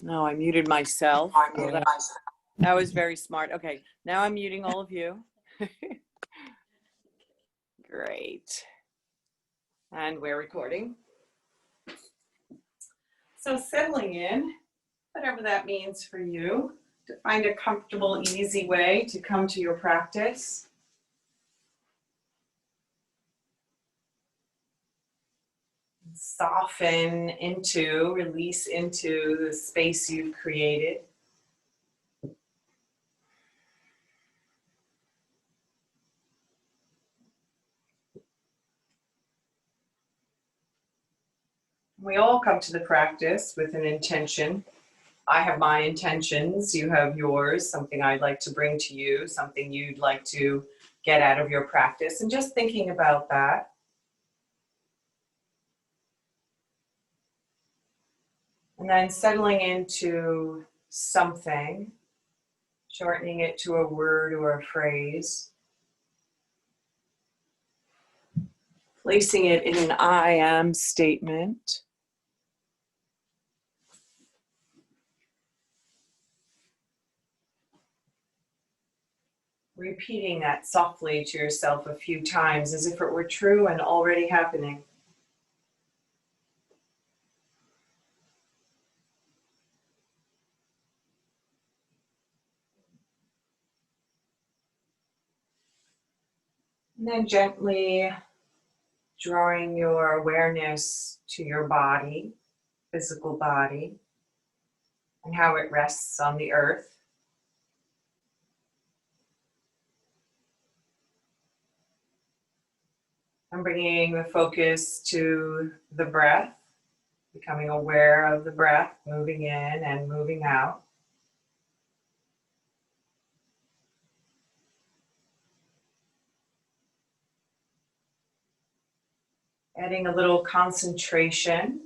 No, I muted myself. Oh, that was very smart. Okay, now I'm muting all of you. Great. And we're recording. So settling in, whatever that means for you, to find a comfortable, easy way to come to your practice. Soften into, release into the space you've created. We all come to the practice with an intention. I have my intentions, you have yours, something I'd like to bring to you, something you'd like to get out of your practice, and just thinking about that. And then settling into something, shortening it to a word or a phrase, placing it in an I am statement. Repeating that softly to yourself a few times as if it were true and already happening. And then gently drawing your awareness to your body, physical body, and how it rests on the earth. And bringing the focus to the breath, becoming aware of the breath, moving in and moving out. Adding a little concentration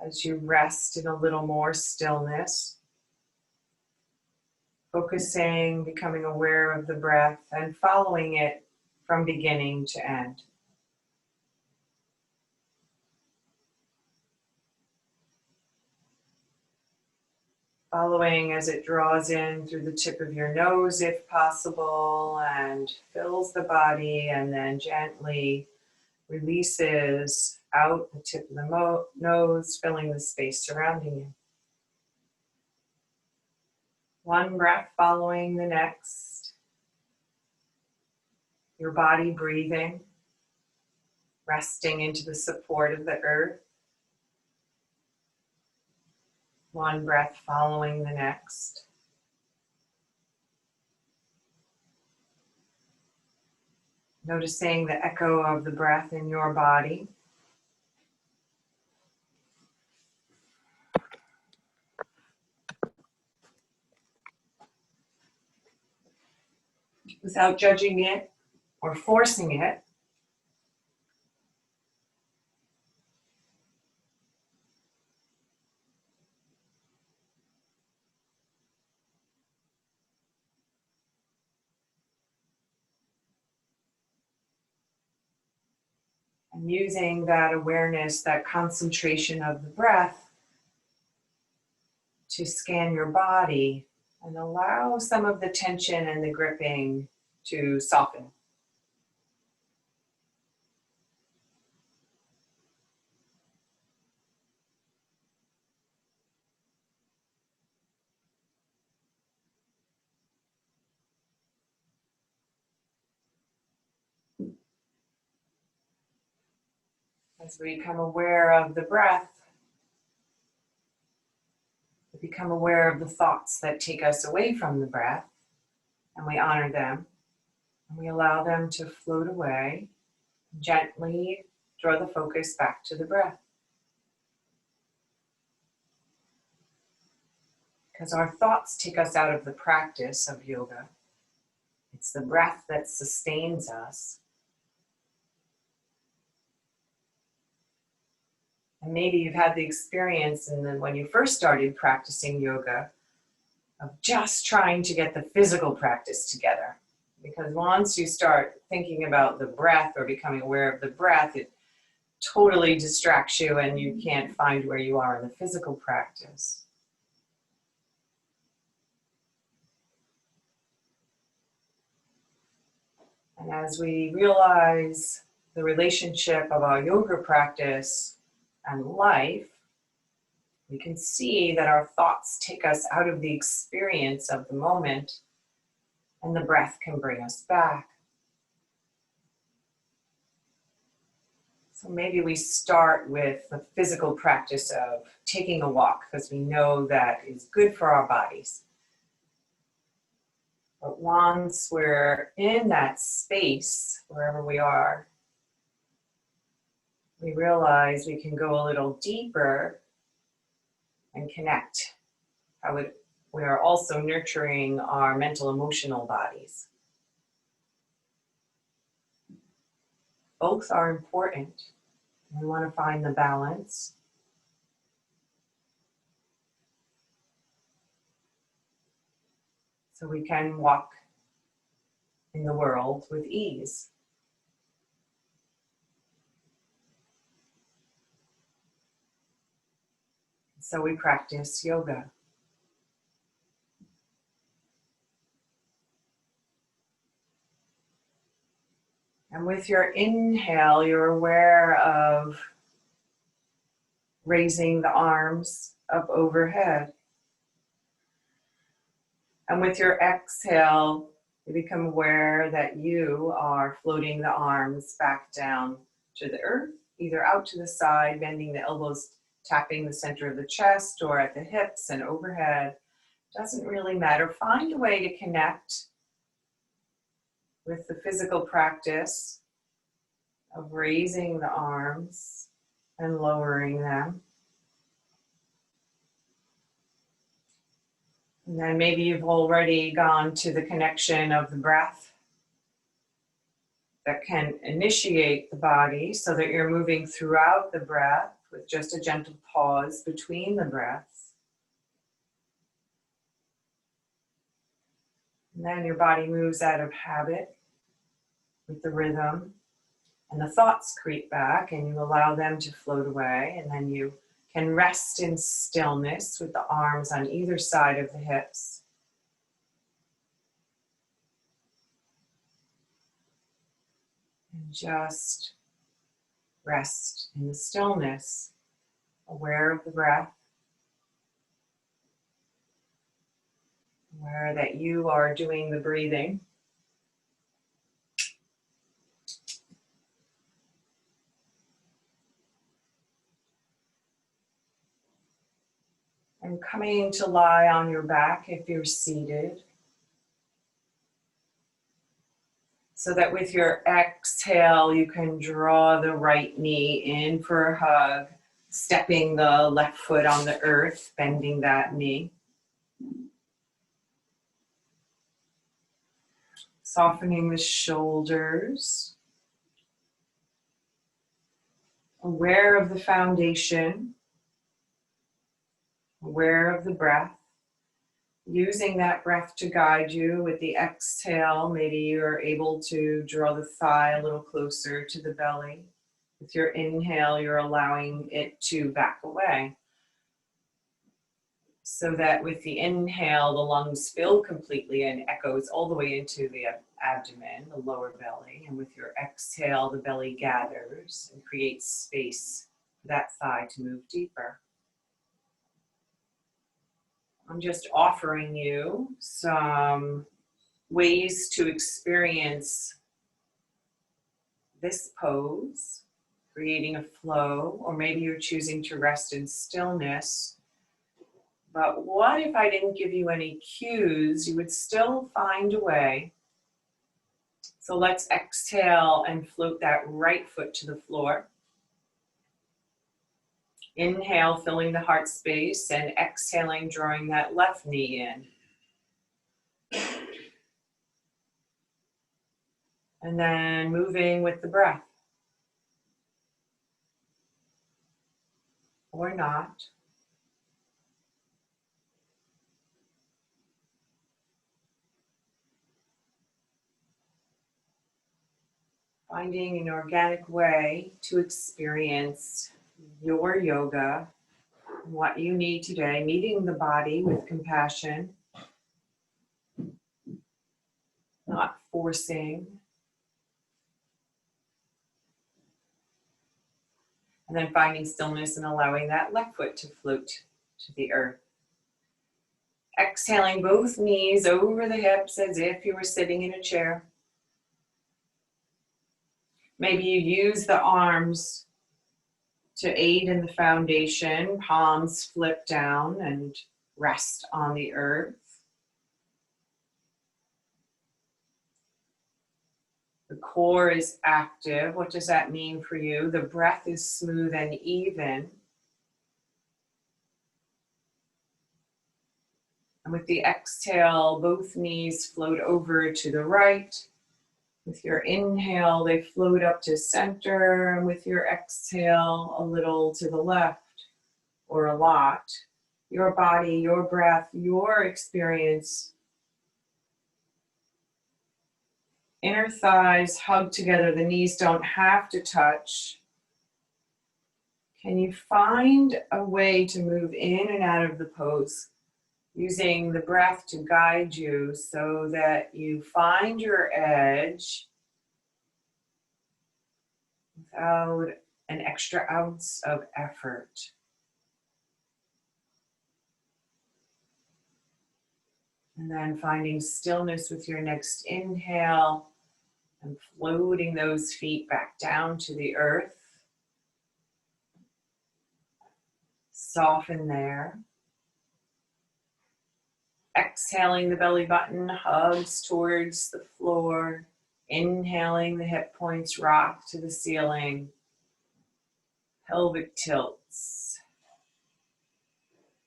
as you rest in a little more stillness. Focusing, becoming aware of the breath and following it from beginning to end. Following as it draws in through the tip of your nose if possible and fills the body and then gently releases out the tip of the nose, filling the space surrounding you. One breath following the next. Your body breathing, resting into the support of the earth. One breath following the next. Noticing the echo of the breath in your body. Without judging it or forcing it. And using that awareness, that concentration of the breath to scan your body and allow some of the tension and the gripping to soften. As we become aware of the breath, we become aware of the thoughts that take us away from the breath, and we honor them, and we allow them to float away. Gently draw the focus back to the breath. Because our thoughts take us out of the practice of yoga. It's the breath that sustains us. And maybe you've had the experience when you first started practicing yoga of just trying to get the physical practice together. Because once you start thinking about the breath or becoming aware of the breath, it totally distracts you and you can't find where you are in the physical practice. And as we realize the relationship of our yoga practice and life, we can see that our thoughts take us out of the experience of the moment, and the breath can bring us back. So maybe we start with the physical practice of taking a walk, because we know that is good for our bodies. But once we're in that space, wherever we are, we realize we can go a little deeper and connect. We are also nurturing our mental, emotional bodies. Both are important. We want to find the balance. So we can walk in the world with ease. So we practice yoga. And with your inhale, you're aware of raising the arms up overhead. And with your exhale, you become aware that you are floating the arms back down to the earth, either out to the side, bending the elbows, tapping the center of the chest, or at the hips and overhead. Doesn't really matter. Find a way to connect with the physical practice of raising the arms and lowering them. And then maybe you've already gone to the connection of the breath that can initiate the body, so that you're moving throughout the breath with just a gentle pause between the breaths. And then your body moves out of habit with the rhythm, and the thoughts creep back, and you allow them to float away, and then you can rest in stillness with the arms on either side of the hips. And just rest in the stillness, aware of the breath, aware that you are doing the breathing. And coming to lie on your back if you're seated, so that with your exhale, you can draw the right knee in for a hug, stepping the left foot on the earth, bending that knee. Softening the shoulders. Aware of the foundation. Aware of the breath. Using that breath to guide you. With the exhale, maybe you're able to draw the thigh a little closer to the belly. With your inhale, you're allowing it to back away. So that with the inhale, the lungs fill completely and echoes all the way into the abdomen, the lower belly. And with your exhale, the belly gathers and creates space for that thigh to move deeper. I'm just offering you some ways to experience this pose, creating a flow, or maybe you're choosing to rest in stillness. But what if I didn't give you any cues? You would still find a way. So let's exhale and float that right foot to the floor. Inhale, filling the heart space, and exhaling, drawing that left knee in. And then moving with the breath. Or not. Finding an organic way to experience your yoga, what you need today, meeting the body with compassion, not forcing, And then finding stillness and allowing that left foot to float to the earth. Exhaling both knees over the hips as if you were sitting in a chair. Maybe you use the arms to aid in the foundation, palms flip down and rest on the earth. The core is active. What does that mean for you? The breath is smooth and even. And with the exhale, both knees float over to the right. With your inhale, they float up to center. And with your exhale, a little to the left or a lot. Your body, your breath, your experience. Inner thighs hug together. The knees don't have to touch. Can you find a way to move in and out of the pose, using the breath to guide you so that you find your edge without an extra ounce of effort? And then finding stillness with your next inhale and floating those feet back down to the earth. Soften there. Exhaling, the belly button hugs towards the floor. Inhaling, the hip points rock to the ceiling. Pelvic tilts.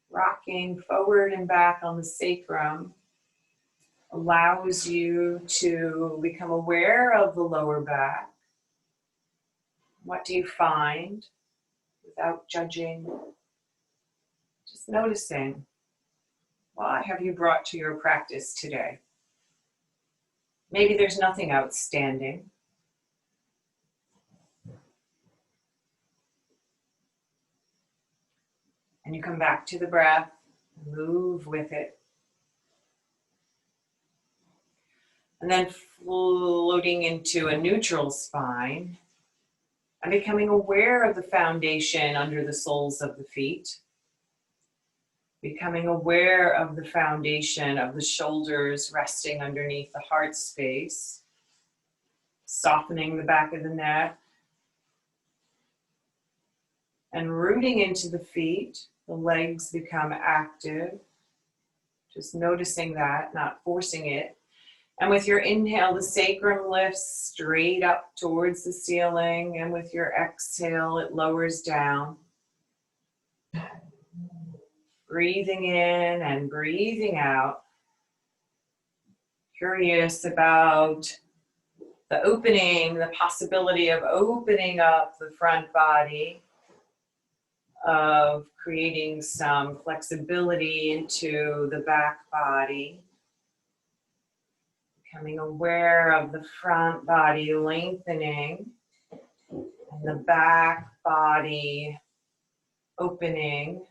Rocking forward and back on the sacrum allows you to become aware of the lower back. What do you find without judging? Just noticing. What have you brought to your practice today? Maybe there's nothing outstanding. And you come back to the breath, move with it. And then floating into a neutral spine and becoming aware of the foundation under the soles of the feet. Becoming aware of the foundation of the shoulders resting underneath the heart space. Softening the back of the neck. And rooting into the feet, the legs become active. Just noticing that, not forcing it. And with your inhale, the sacrum lifts straight up towards the ceiling. And with your exhale, it lowers down. Breathing in and breathing out. Curious about the opening, the possibility of opening up the front body, of creating some flexibility into the back body. Becoming aware of the front body lengthening and the back body opening.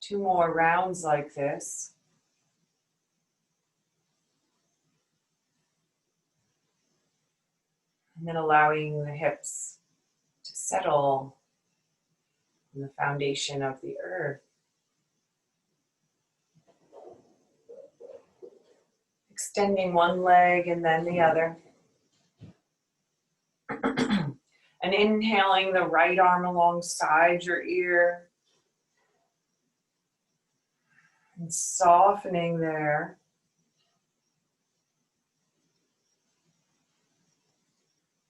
Two more rounds like this. And then allowing the hips to settle on the foundation of the earth. Extending one leg and then the other. And inhaling the right arm alongside your ear. And softening there.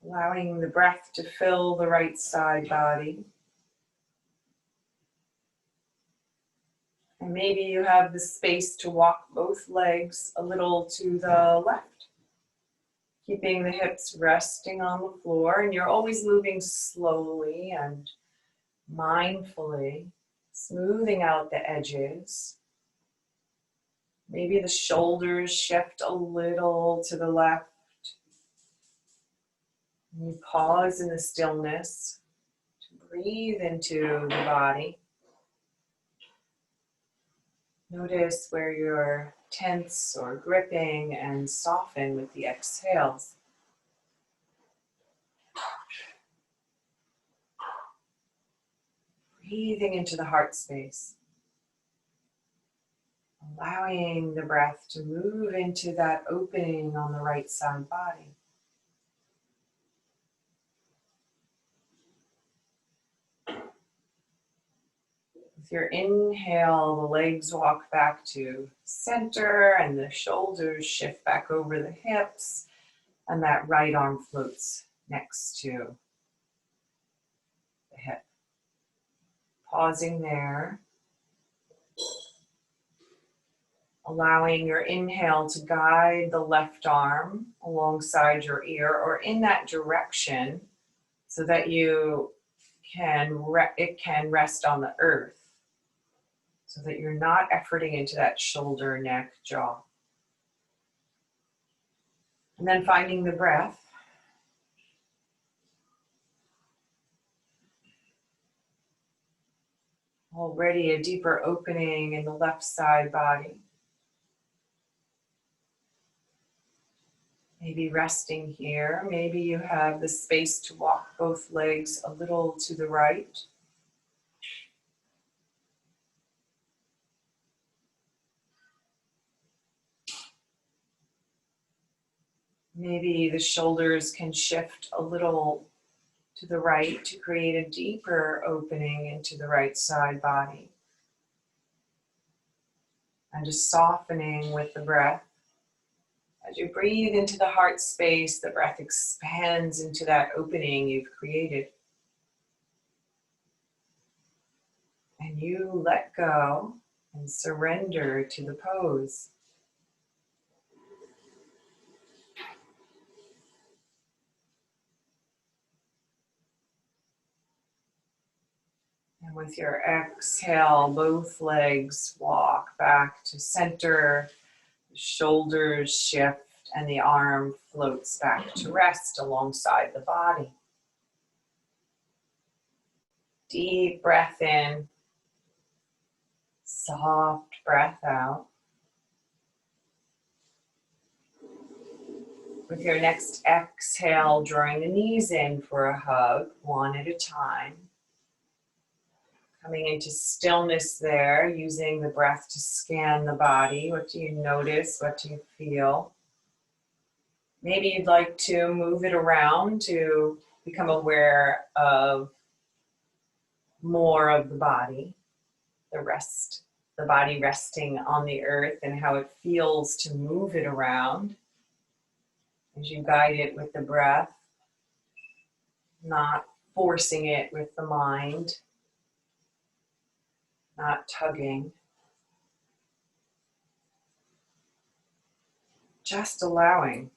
Allowing the breath to fill the right side body. And maybe you have the space to walk both legs a little to the left. Keeping the hips resting on the floor, and you're always moving slowly and mindfully, smoothing out the edges. Maybe the shoulders shift a little to the left. And you pause in the stillness to breathe into the body. Notice where you're tense or gripping and soften with the exhales. Breathing into the heart space. Allowing the breath to move into that opening on the right side body. With your inhale, the legs walk back to center and the shoulders shift back over the hips, and that right arm floats next to the hip. Pausing there. Allowing your inhale to guide the left arm alongside your ear or in that direction so that it can rest on the earth so that you're not efforting into that shoulder, neck, jaw. And then finding the breath. Already a deeper opening in the left side body. Maybe resting here. Maybe you have the space to walk both legs a little to the right. Maybe the shoulders can shift a little to the right to create a deeper opening into the right side body. And just softening with the breath. As you breathe into the heart space, the breath expands into that opening you've created. And you let go and surrender to the pose. And with your exhale, both legs walk back to center. The shoulders shift and the arm floats back to rest alongside the body. Deep breath in, soft breath out. With your next exhale, drawing the knees in for a hug, one at a time. Coming into stillness there, using the breath to scan the body. What do you notice? What do you feel? Maybe you'd like to move it around to become aware of more of the body, the body resting on the earth and how it feels to move it around as you guide it with the breath, not forcing it with the mind. Not tugging, just allowing.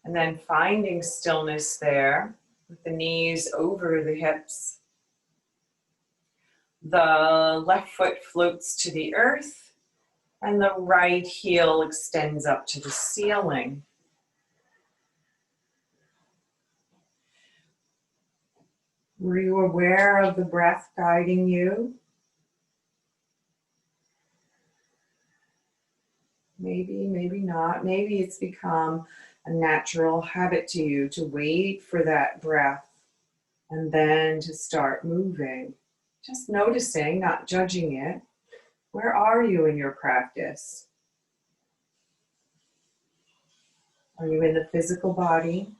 And then finding stillness there with the knees over the hips. The left foot floats to the earth and the right heel extends up to the ceiling. Were you aware of the breath guiding you? Maybe, maybe not. Maybe it's become a natural habit to you to wait for that breath and then to start moving. Just noticing, not judging it. Where are you in your practice? Are you in the physical body?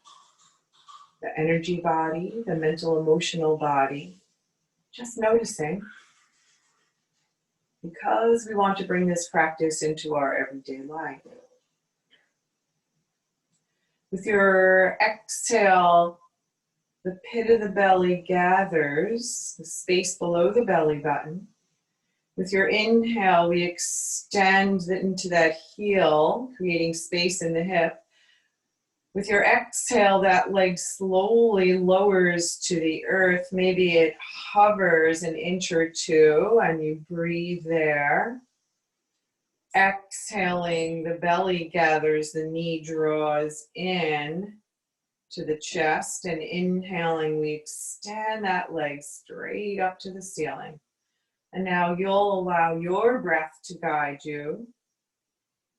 The energy body, the mental, emotional body, just noticing, because we want to bring this practice into our everyday life. With your exhale, the pit of the belly gathers, the space below the belly button. With your inhale, we extend into that heel, creating space in the hip. With your exhale, that leg slowly lowers to the earth. Maybe it hovers an inch or two and you breathe there. Exhaling, the belly gathers, the knee draws in to the chest, and inhaling, we extend that leg straight up to the ceiling. And now you'll allow your breath to guide you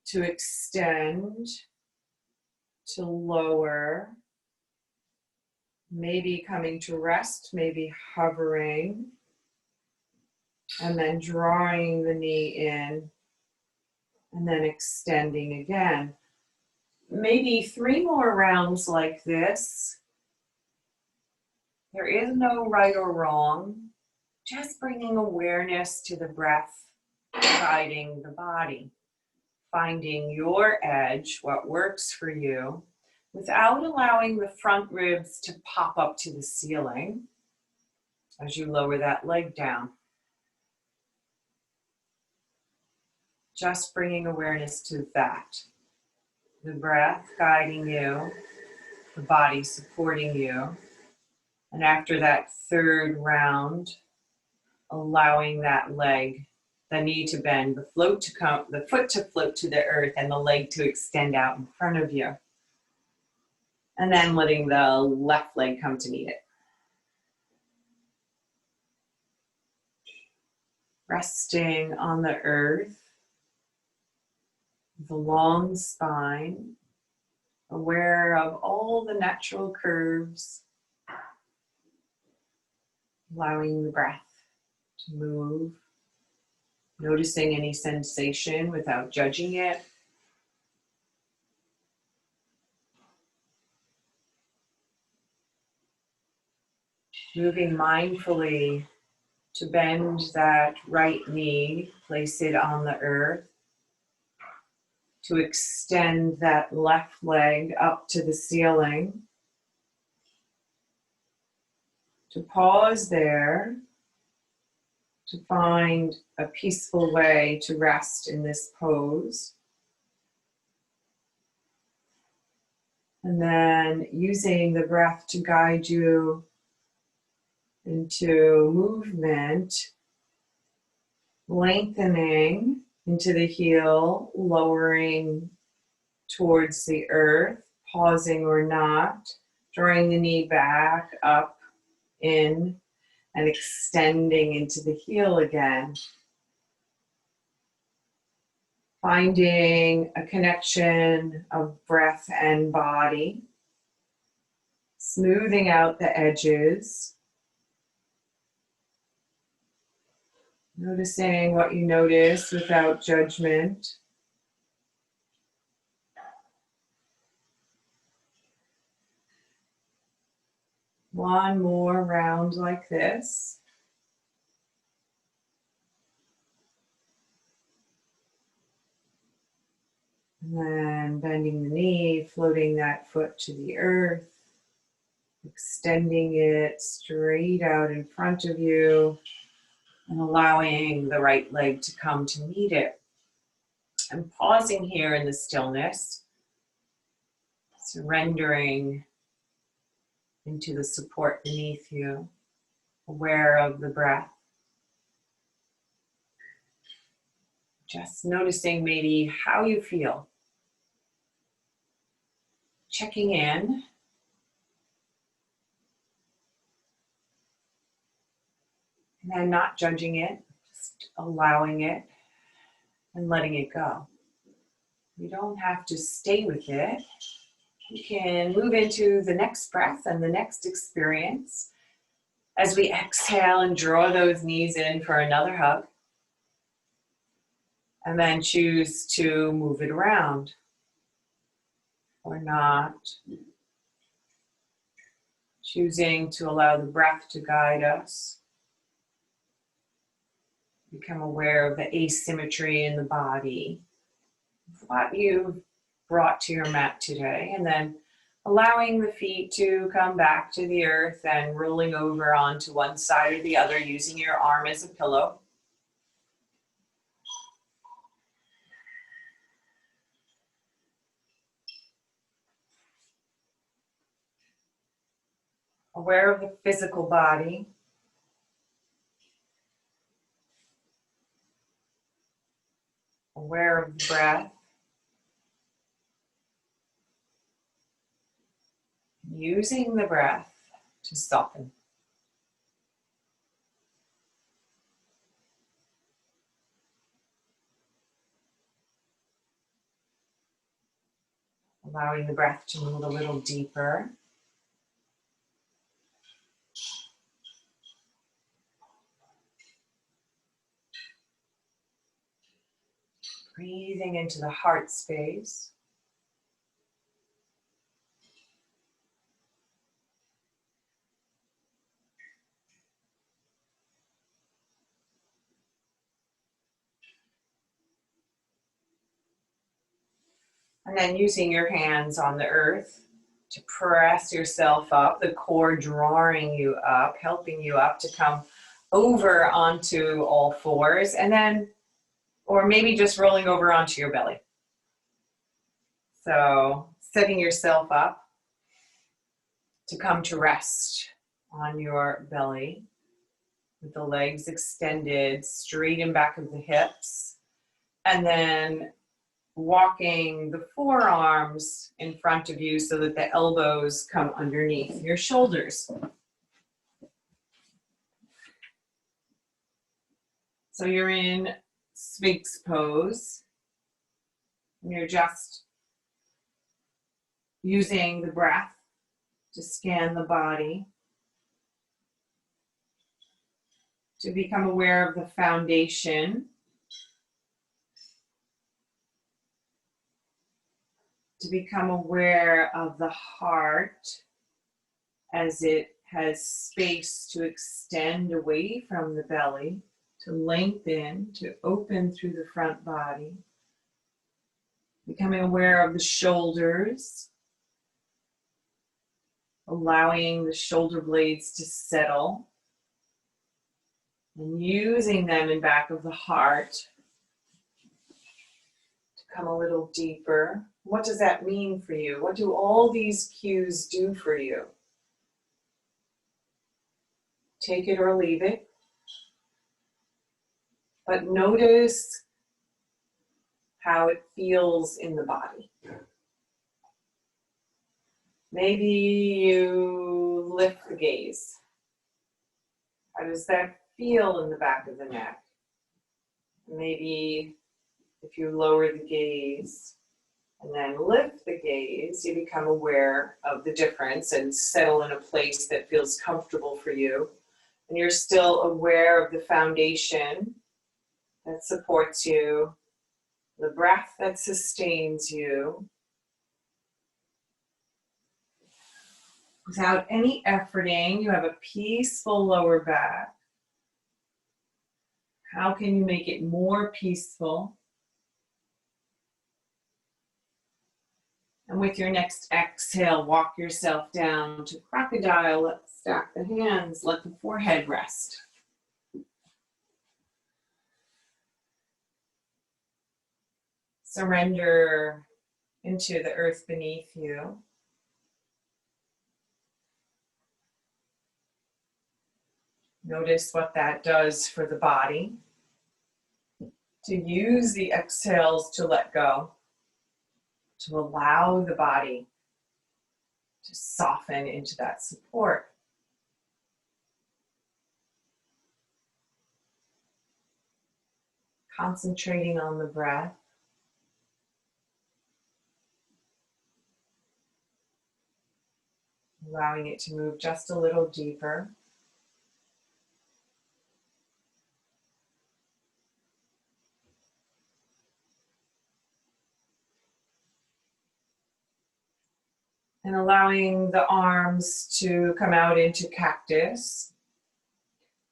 to extend, to lower, maybe coming to rest, maybe hovering, and then drawing the knee in, and then extending again. Maybe 3 more rounds like this. There is no right or wrong, just bringing awareness to the breath, guiding the body, finding your edge, what works for you, without allowing the front ribs to pop up to the ceiling as you lower that leg down. Just bringing awareness to that. The breath guiding you, the body supporting you. And after that 3rd round, allowing that leg, the knee to bend, the foot to float to the earth, and the leg to extend out in front of you. And then letting the left leg come to meet it. Resting on the earth, the long spine, aware of all the natural curves, allowing the breath to move, noticing any sensation without judging it. Moving mindfully to bend that right knee, place it on the earth, to extend that left leg up to the ceiling, to pause there, to find a peaceful way to rest in this pose. And then using the breath to guide you into movement, lengthening into the heel, lowering towards the earth, pausing or not, drawing the knee back, up, in, and extending into the heel again. Finding a connection of breath and body, smoothing out the edges, noticing what you notice without judgment. One more round like this. And then bending the knee, floating that foot to the earth, extending it straight out in front of you, and allowing the right leg to come to meet it. And pausing here in the stillness, surrendering into the support beneath you, aware of the breath. Just noticing maybe how you feel. Checking in. And then not judging it, just allowing it and letting it go. You don't have to stay with it. You can move into the next breath and the next experience as we exhale and draw those knees in for another hug. And then choose to move it around or not. Choosing to allow the breath to guide us. Become aware of the asymmetry in the body, what you've brought to your mat today, and then allowing the feet to come back to the earth and rolling over onto one side or the other, using your arm as a pillow. Aware of the physical body. Aware of the breath. using the breath to soften. Allowing the breath to move a little deeper. Breathing into the heart space. And then using your hands on the earth to press yourself up, the core drawing you up, helping you up to come over onto all fours, and then, or maybe just rolling over onto your belly. So setting yourself up to come to rest on your belly with the legs extended straight in back of the hips, and then walking the forearms in front of you so that the elbows come underneath your shoulders. So you're in Sphinx pose, and you're just using the breath to scan the body, to become aware of the foundation, to become aware of the heart as it has space to extend away from the belly, to lengthen, to open through the front body. Becoming aware of the shoulders, allowing the shoulder blades to settle, and using them in back of the heart to come a little deeper. What does that mean for you? What do all these cues do for you? Take it or leave it. But notice how it feels in the body. Maybe you lift the gaze. How does that feel in the back of the neck? Maybe if you lower the gaze and then lift the gaze, you become aware of the difference and settle in a place that feels comfortable for you. And you're still aware of the foundation that supports you, the breath that sustains you. Without any efforting, you have a peaceful lower back. How can you make it more peaceful? And with your next exhale, walk yourself down to crocodile. Let's stack the hands, let the forehead rest. Surrender into the earth beneath you. Notice what that does for the body. To use the exhales to let go, to allow the body to soften into that support. Concentrating on the breath. Allowing it to move just a little deeper. And allowing the arms to come out into cactus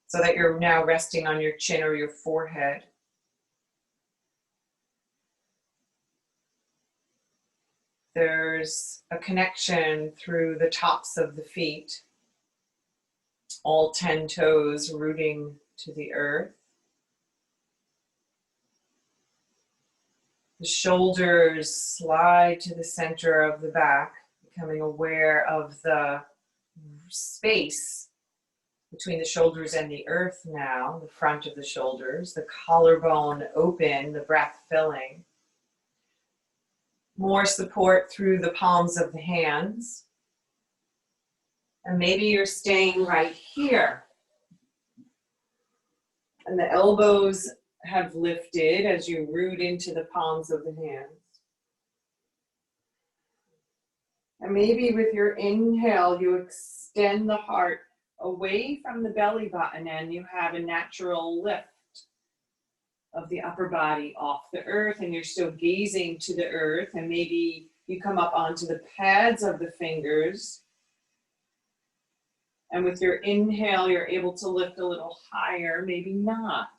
so that you're now resting on your chin or your forehead. There's a connection through the tops of the feet, all 10 toes rooting to the earth. The shoulders slide to the center of the back, becoming aware of the space between the shoulders and the earth now, the front of the shoulders, the collarbone open, the breath filling. More support through the palms of the hands. And maybe you're staying right here. And the elbows have lifted as you root into the palms of the hands. And maybe with your inhale, you extend the heart away from the belly button and you have a natural lift of the upper body off the earth, and you're still gazing to the earth, and maybe you come up onto the pads of the fingers. And with your inhale, you're able to lift a little higher, maybe not.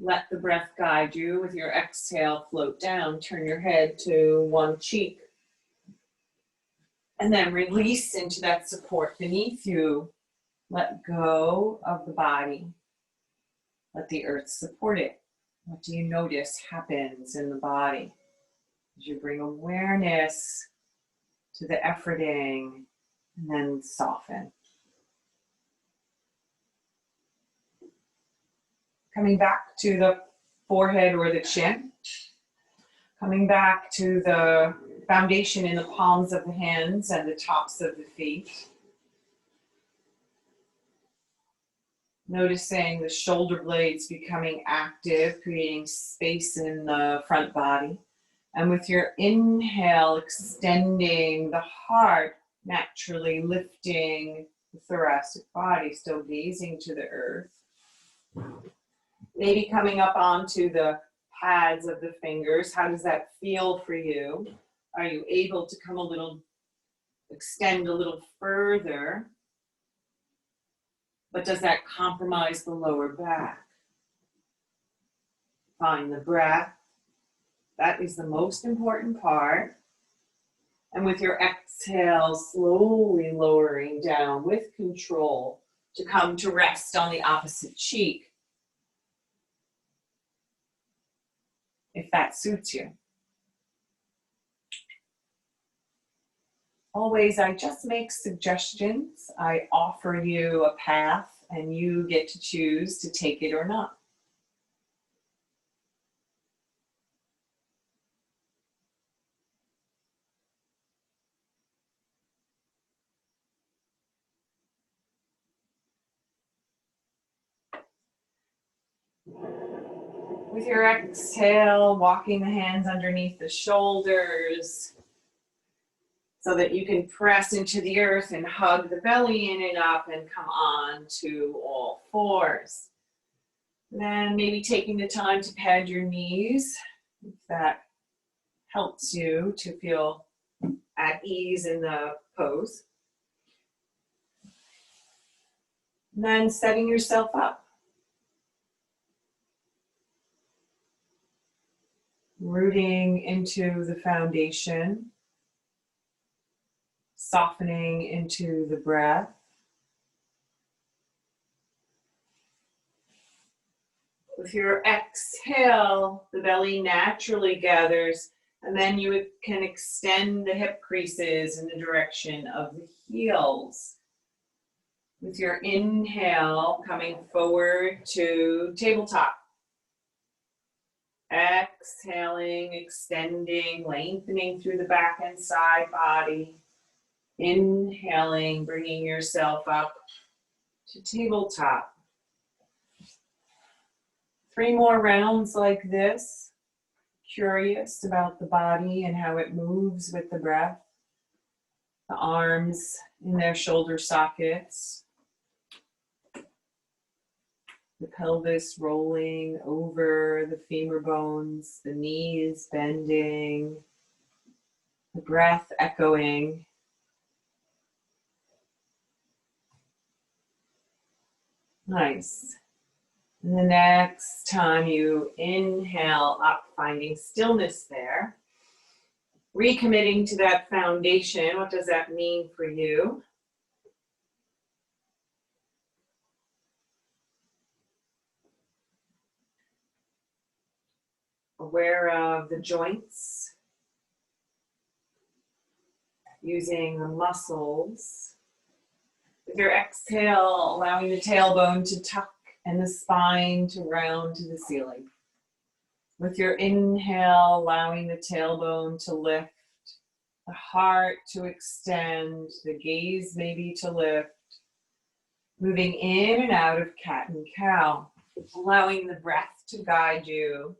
Let the breath guide you. With your exhale, float down, turn your head to one cheek. And then release into that support beneath you. Let go of the body. Let the earth support it. What do you notice happens in the body as you bring awareness to the efforting and then soften? Coming back to the forehead or the chin. Coming back to the foundation in the palms of the hands and the tops of the feet. Noticing the shoulder blades becoming active, creating space in the front body. And with your inhale, extending the heart, naturally lifting the thoracic body, still gazing to the earth. Maybe coming up onto the pads of the fingers. How does that feel for you? Are you able to come extend a little further? But does that compromise the lower back? Find the breath. That is the most important part. And with your exhale, slowly lowering down with control to come to rest on the opposite cheek, if that suits you. Always, I just make suggestions. I offer you a path and you get to choose to take it or not. With your exhale, walking the hands underneath the shoulders so that you can press into the earth and hug the belly in and up and come on to all fours. Then maybe taking the time to pad your knees, if that helps you to feel at ease in the pose. And then setting yourself up. Rooting into the foundation. Softening into the breath. With your exhale, the belly naturally gathers, and then you can extend the hip creases in the direction of the heels. With your inhale, coming forward to tabletop. Exhaling, extending, lengthening through the back and side body. Inhaling, bringing yourself up to tabletop. 3 more rounds like this. Curious about the body and how it moves with the breath. The arms in their shoulder sockets. The pelvis rolling over the femur bones, the knees bending, the breath echoing. Nice. And the next time you inhale up, finding stillness there, recommitting to that foundation. What does that mean for you? Aware of the joints, using the muscles. With your exhale, allowing the tailbone to tuck and the spine to round to the ceiling. With your inhale, allowing the tailbone to lift, the heart to extend, the gaze maybe to lift, moving in and out of cat and cow, allowing the breath to guide you,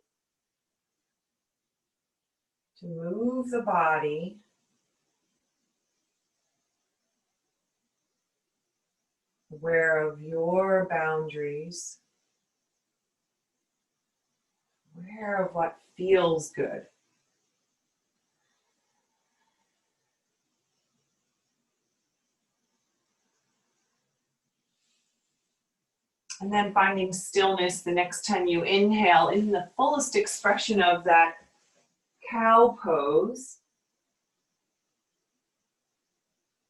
to move the body, aware of your boundaries, aware of what feels good. And then finding stillness the next time you inhale in the fullest expression of that cow pose,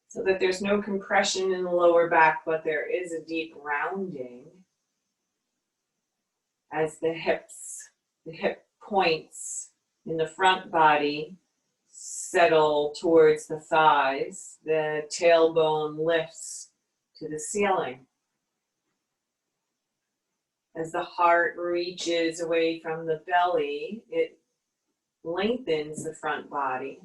so that there's no compression in the lower back, but there is a deep rounding as the hip points in the front body settle towards the thighs, the tailbone lifts to the ceiling. As the heart reaches away from the belly, it lengthens the front body.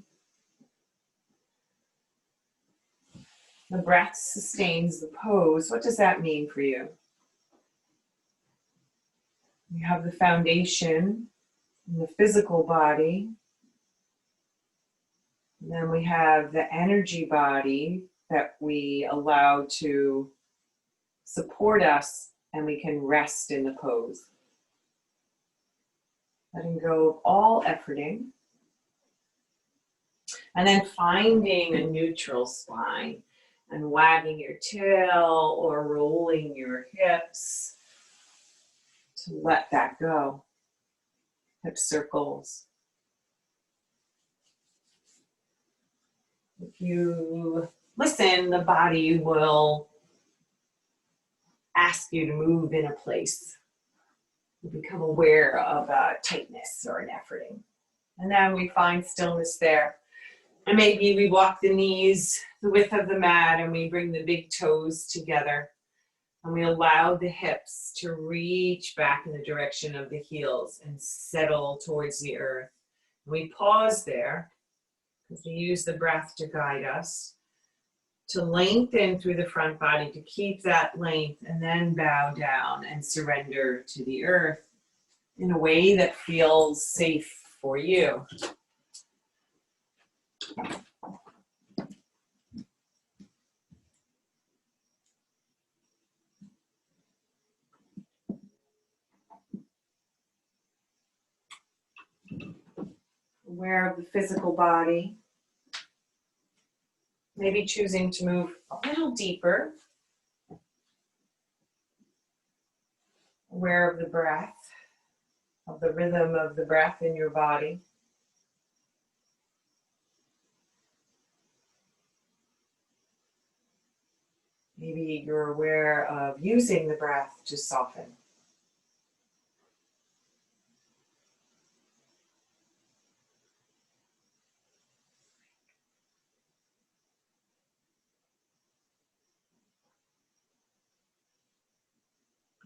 The breath sustains the pose. What does that mean for you? You have the foundation in the physical body. And then we have the energy body that we allow to support us, and we can rest in the pose. Letting go of all efforting. And then finding a neutral spine and wagging your tail or rolling your hips to let that go. Hip circles. If you listen, the body will ask you to move in a place. You become aware of a tightness or an efforting. And then we find stillness there. And maybe we walk the knees the width of the mat and we bring the big toes together. And we allow the hips to reach back in the direction of the heels and settle towards the earth. We pause there because we use the breath to guide us, to lengthen through the front body, to keep that length, and then bow down and surrender to the earth in a way that feels safe for you. Aware of the physical body. Maybe choosing to move a little deeper. Aware of the breath, of the rhythm of the breath in your body. Maybe you're aware of using the breath to soften.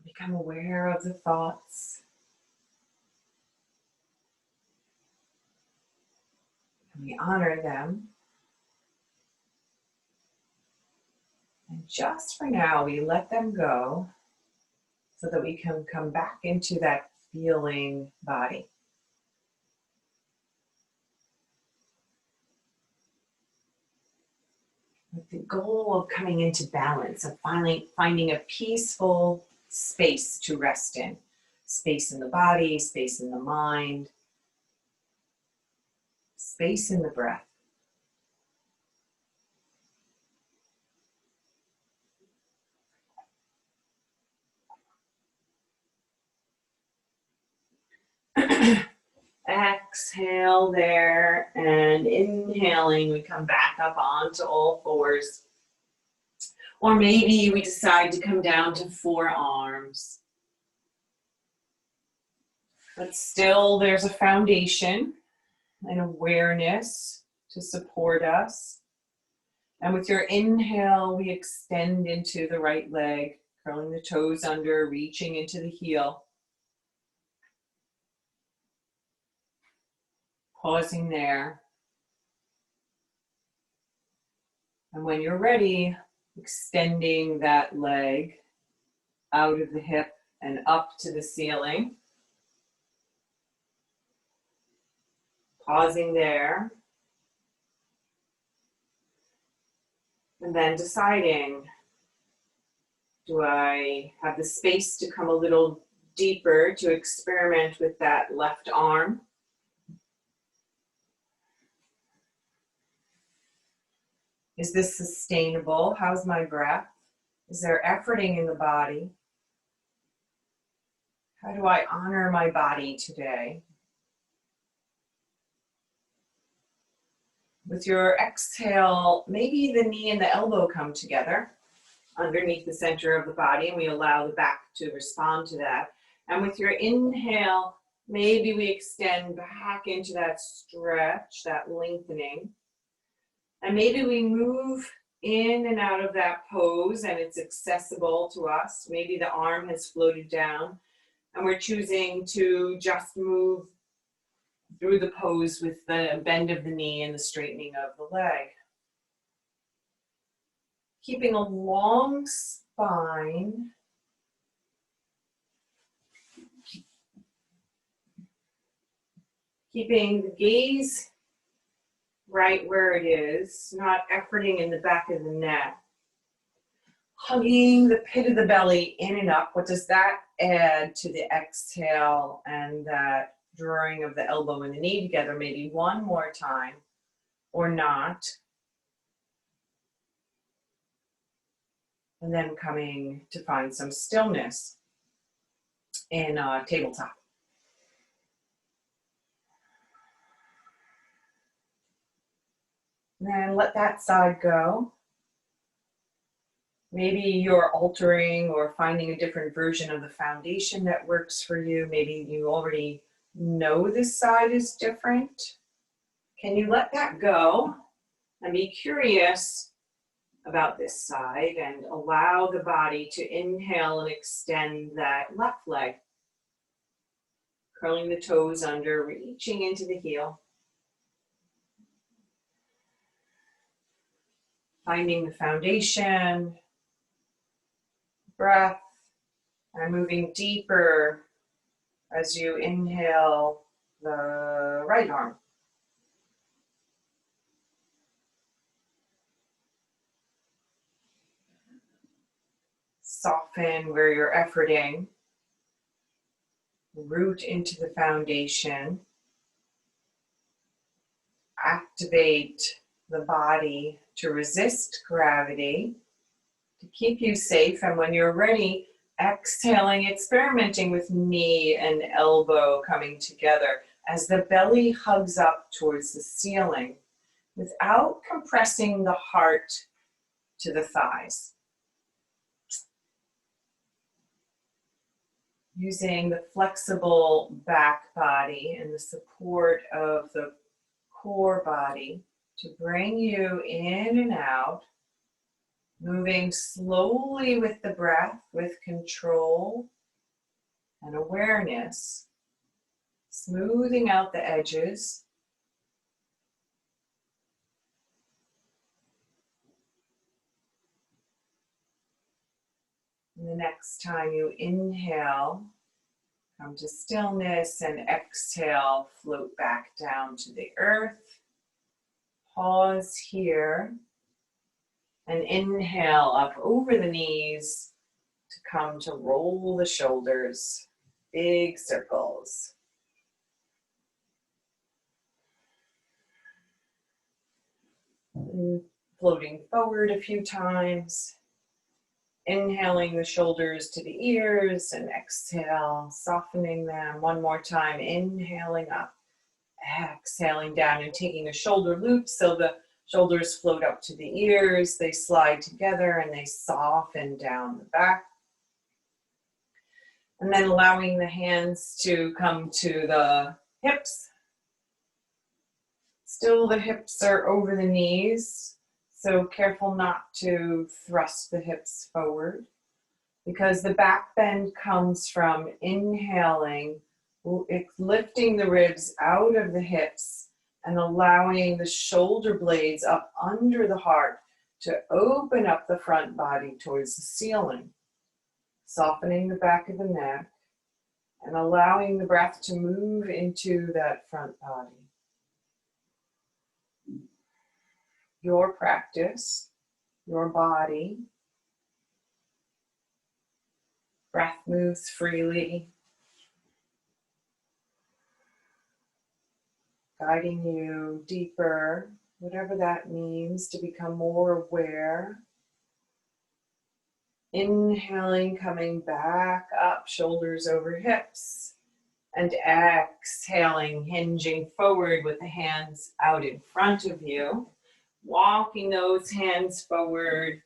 Become aware of the thoughts. And we honor them. And just for now, we let them go so that we can come back into that feeling body. With the goal of coming into balance, of finally finding a peaceful space to rest in. Space in the body, space in the mind, space in the breath. Exhale there, and inhaling, we come back up onto all fours. Or maybe we decide to come down to forearms. But still there's a foundation and awareness to support us. And with your inhale, we extend into the right leg, curling the toes under, reaching into the heel. Pausing there. And when you're ready, extending that leg out of the hip and up to the ceiling. Pausing there. And then deciding, do I have the space to come a little deeper to experiment with that left arm? Is this sustainable? How's my breath? Is there efforting in the body? How do I honor my body today? With your exhale, maybe the knee and the elbow come together underneath the center of the body, and we allow the back to respond to that. And with your inhale, maybe we extend back into that stretch, that lengthening. And maybe we move in and out of that pose and it's accessible to us. Maybe the arm has floated down and we're choosing to just move through the pose with the bend of the knee and the straightening of the leg. Keeping a long spine. Keeping the gaze right where it is, not efforting in the back of the neck. Hugging the pit of the belly in and up. What does that add to the exhale and that drawing of the elbow and the knee together? Maybe one more time or not. And then coming to find some stillness in tabletop. Then let that side go. Maybe you're altering or finding a different version of the foundation that works for you. Maybe you already know this side is different. Can you let that go and be curious about this side and allow the body to inhale and extend that left leg. Curling the toes under, reaching into the heel. Finding the foundation, breath, and moving deeper as you inhale the right arm. Soften where you're efforting. Root into the foundation. Activate the body to resist gravity, to keep you safe. And when you're ready, exhaling, experimenting with knee and elbow coming together as the belly hugs up towards the ceiling without compressing the heart to the thighs. Using the flexible back body and the support of the core body to bring you in and out, moving slowly with the breath, with control and awareness, smoothing out the edges. And the next time you inhale, come to stillness, and exhale, float back down to the earth. Pause here and inhale up over the knees to come to roll the shoulders, big circles. And floating forward a few times. Inhaling the shoulders to the ears and exhale, softening them. One more time, inhaling up, exhaling down and taking a shoulder loop so the shoulders float up to the ears, they slide together and they soften down the back. And then allowing the hands to come to the hips. Still the hips are over the knees. So careful not to thrust the hips forward because the back bend comes from inhaling, it's lifting the ribs out of the hips and allowing the shoulder blades up under the heart to open up the front body towards the ceiling, softening the back of the neck and allowing the breath to move into that front body. Your practice, your body, breath moves freely, guiding you deeper, whatever that means, to become more aware. Inhaling, coming back up, shoulders over hips. And exhaling, hinging forward with the hands out in front of you. Walking those hands forward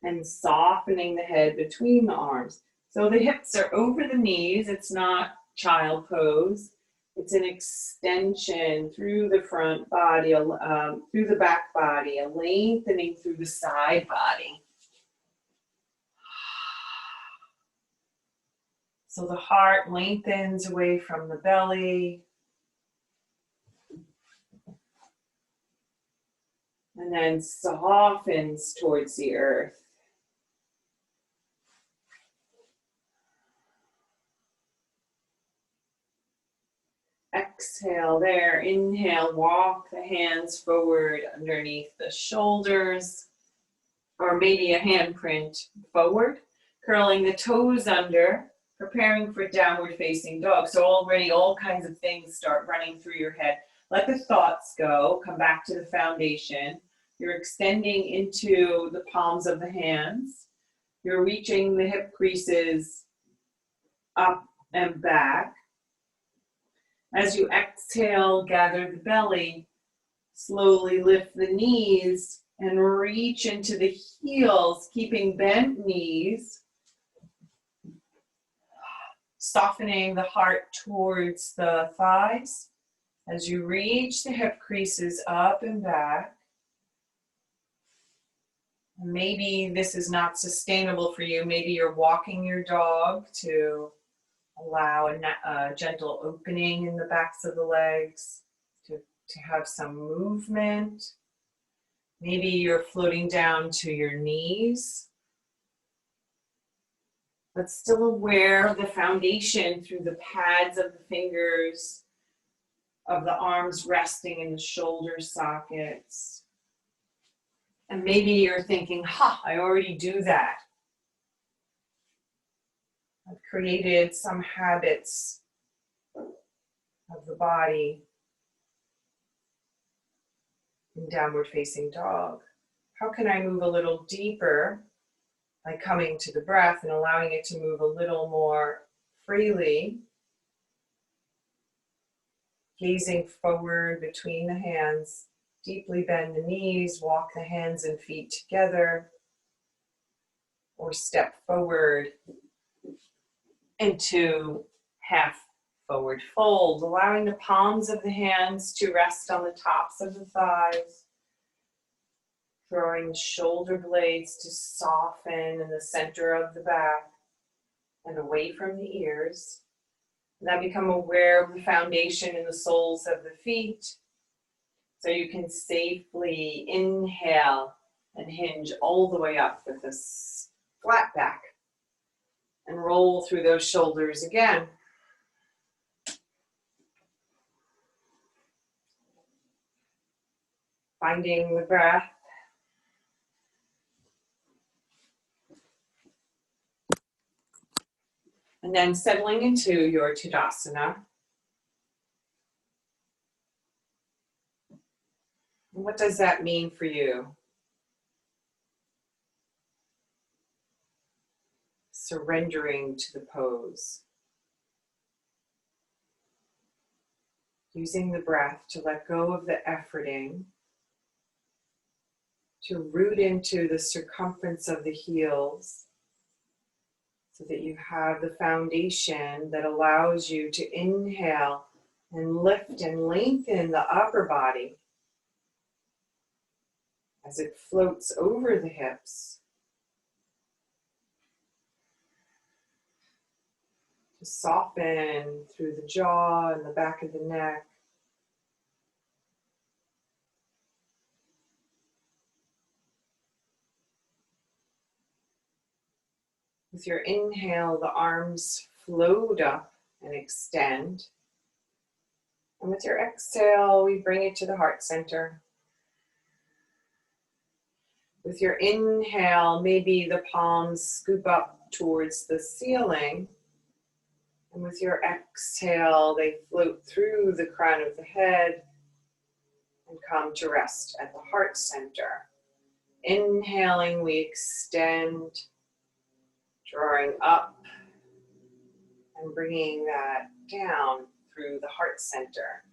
and softening the head between the arms. So the hips are over the knees. It's not child pose. It's an extension through the front body, through the back body, a lengthening through the side body. So the heart lengthens away from the belly. And then softens towards the earth. Exhale there, inhale, walk the hands forward underneath the shoulders, or maybe a handprint forward, curling the toes under, preparing for downward facing dog. So already all kinds of things start running through your head. Let the thoughts go, come back to the foundation. You're extending into the palms of the hands. You're reaching the hip creases up and back. As you exhale, gather the belly, slowly lift the knees and reach into the heels, keeping bent knees, softening the heart towards the thighs. As you reach the hip creases up and back, maybe this is not sustainable for you. Maybe you're walking your dog to allow a gentle opening in the backs of the legs, to have some movement. Maybe you're floating down to your knees, but still aware of the foundation through the pads of the fingers, of the arms resting in the shoulder sockets. And maybe you're thinking, I already do that. I've created some habits of the body in downward facing dog. How can I move a little deeper by coming to the breath and allowing it to move a little more freely? Gazing forward between the hands, deeply bend the knees, walk the hands and feet together, or step forward into half forward fold, allowing the palms of the hands to rest on the tops of the thighs, drawing the shoulder blades to soften in the center of the back and away from the ears. Now become aware of the foundation in the soles of the feet, so you can safely inhale and hinge all the way up with a flat back and roll through those shoulders again. Finding the breath. And then settling into your Tadasana. What does that mean for you? Surrendering to the pose. Using the breath to let go of the efforting, to root into the circumference of the heels, so that you have the foundation that allows you to inhale and lift and lengthen the upper body as it floats over the hips. To soften through the jaw and the back of the neck. With your inhale, the arms float up and extend. And with your exhale, we bring it to the heart center. With your inhale, maybe the palms scoop up towards the ceiling. And with your exhale, they float through the crown of the head and come to rest at the heart center. Inhaling, we extend, drawing up and bringing that down through the heart center.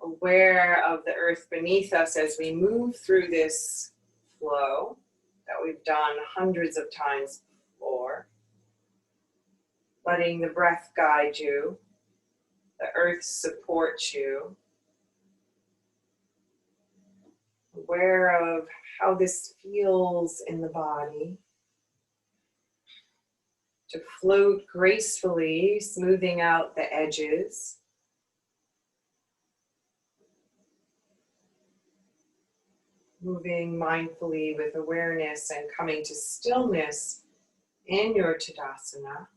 Aware of the earth beneath us as we move through this flow that we've done hundreds of times before. Letting the breath guide you, the earth support you. Aware of how this feels in the body. To float gracefully, smoothing out the edges. Moving mindfully with awareness and coming to stillness in your Tadasana.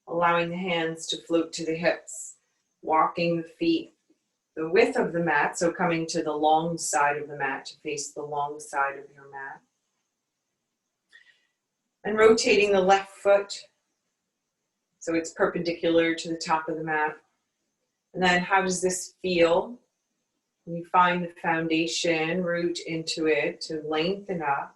Allowing the hands to float to the hips, walking the feet the width of the mat, so coming to the long side of the mat to face the long side of your mat. And rotating the left foot so it's perpendicular to the top of the mat. And then how does this feel? When you find the foundation, root into it to lengthen up.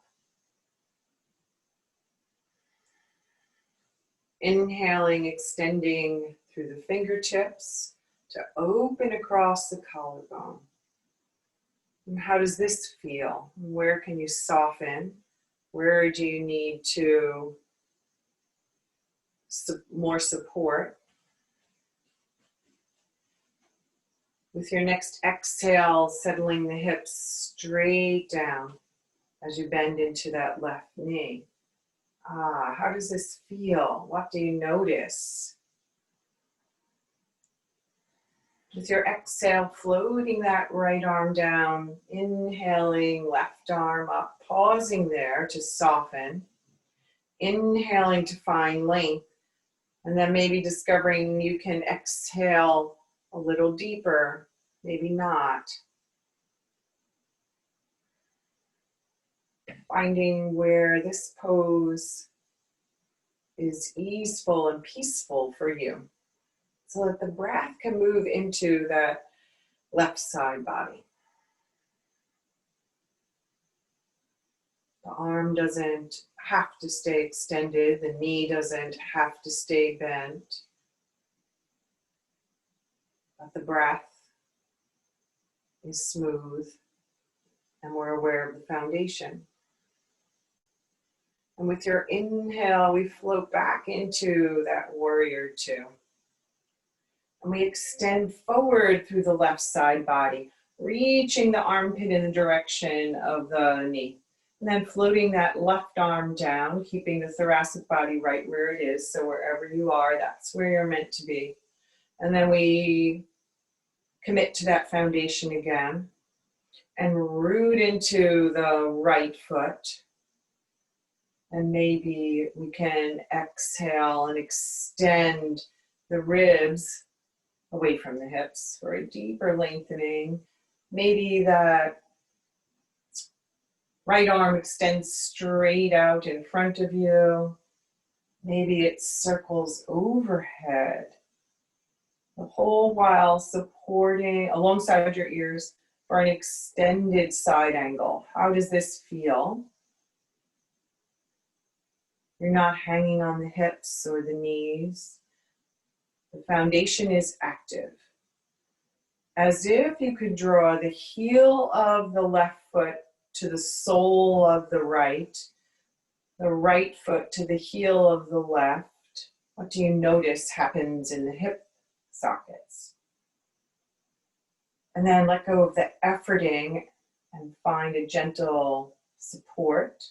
Inhaling, extending through the fingertips to open across the collarbone. And how does this feel? Where can you soften? Where do you need to more support? With your next exhale, settling the hips straight down as you bend into that left knee. How does this feel? What do you notice? With your exhale, floating that right arm down, inhaling, left arm up, pausing there to soften, inhaling to find length, and then maybe discovering you can exhale a little deeper, maybe not. Finding where this pose is easeful and peaceful for you, so that the breath can move into that left side body. The arm doesn't have to stay extended, the knee doesn't have to stay bent, but the breath is smooth and we're aware of the foundation. And with your inhale, we float back into that warrior two. And we extend forward through the left side body, reaching the armpit in the direction of the knee. And then floating that left arm down, keeping the thoracic body right where it is. So wherever you are, that's where you're meant to be. And then we commit to that foundation again and root into the right foot. And maybe we can exhale and extend the ribs away from the hips for a deeper lengthening. Maybe that right arm extends straight out in front of you. Maybe it circles overhead. The whole while supporting alongside your ears for an extended side angle. How does this feel? You're not hanging on the hips or the knees. The foundation is active. As if you could draw the heel of the left foot to the sole of the right foot to the heel of the left. What do you notice happens in the hip sockets? And then let go of the efforting and find a gentle support.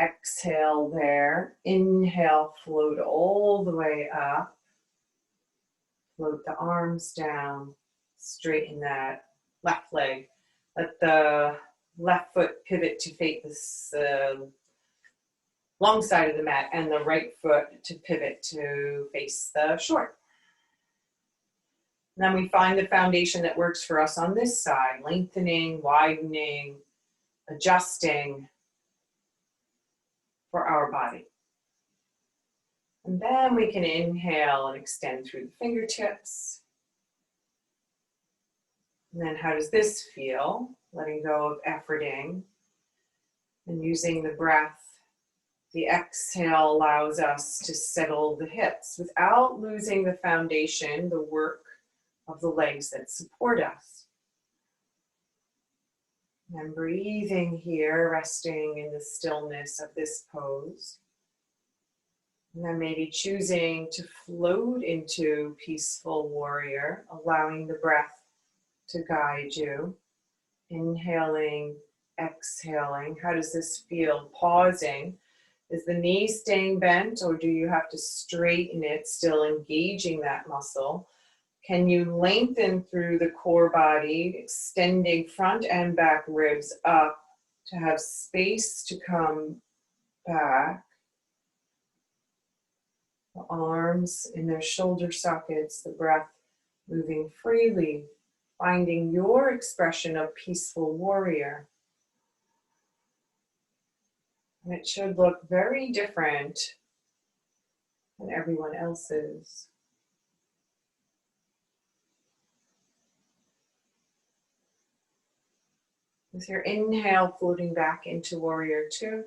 Exhale there. Inhale, float all the way up. Float the arms down. Straighten that left leg Let the left foot pivot to face the long side of the mat and the right foot to pivot to face the short. And then we find the foundation that works for us on this side, lengthening, widening, adjusting for our body. And then we can inhale and extend through the fingertips. And then how does this feel? Letting go of efforting and using the breath. The exhale allows us to settle the hips without losing the foundation, the work of the legs that support us. And breathing here, resting in the stillness of this pose. And then maybe choosing to float into peaceful warrior, allowing the breath to guide you. Inhaling, exhaling. How does this feel? Pausing. Is the knee staying bent, or do you have to straighten it, still engaging that muscle? Can you lengthen through the core body, extending front and back ribs up to have space to come back? The arms in their shoulder sockets, the breath moving freely, finding your expression of peaceful warrior. And it should look very different than everyone else's. With your inhale, floating back into warrior two.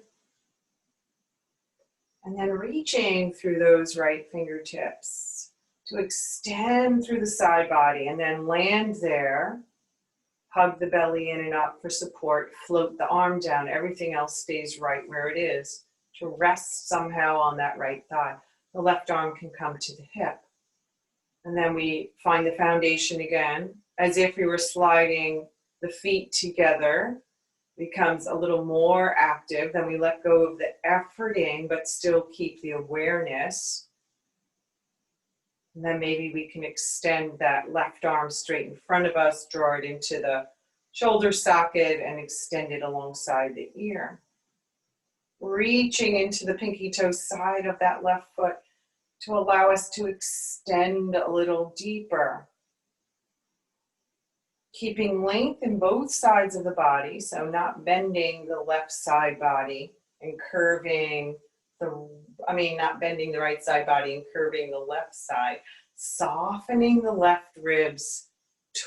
And then reaching through those right fingertips to extend through the side body and then land there. Hug the belly in and up for support. Float the arm down. Everything else stays right where it is. To rest somehow on that right thigh. The left arm can come to the hip. And then we find the foundation again, as if we were sliding the feet together. Becomes a little more active. Then we let go of the efforting, but still keep the awareness. And then maybe we can extend that left arm straight in front of us, draw it into the shoulder socket and extend it alongside the ear. Reaching into the pinky toe side of that left foot to allow us to extend a little deeper. Keeping length in both sides of the body, so not bending the left side body and curving not bending the right side body and curving the left side. Softening the left ribs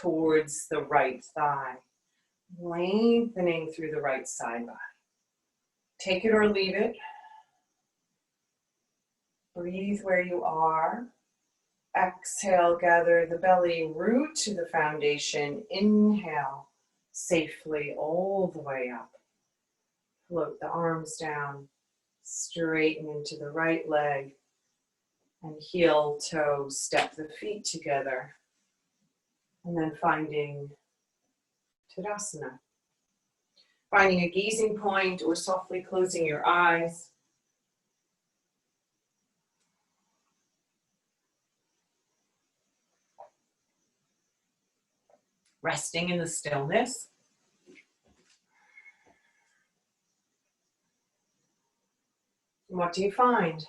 towards the right thigh. Lengthening through the right side body. Take it or leave it. Breathe where you are. Exhale, gather the belly, root to the foundation. Inhale, safely all the way up. Float the arms down, straighten into the right leg, and heel, toe, step the feet together. And then finding Tadasana. Finding a gazing point or softly closing your eyes. Resting in the stillness. What do you find?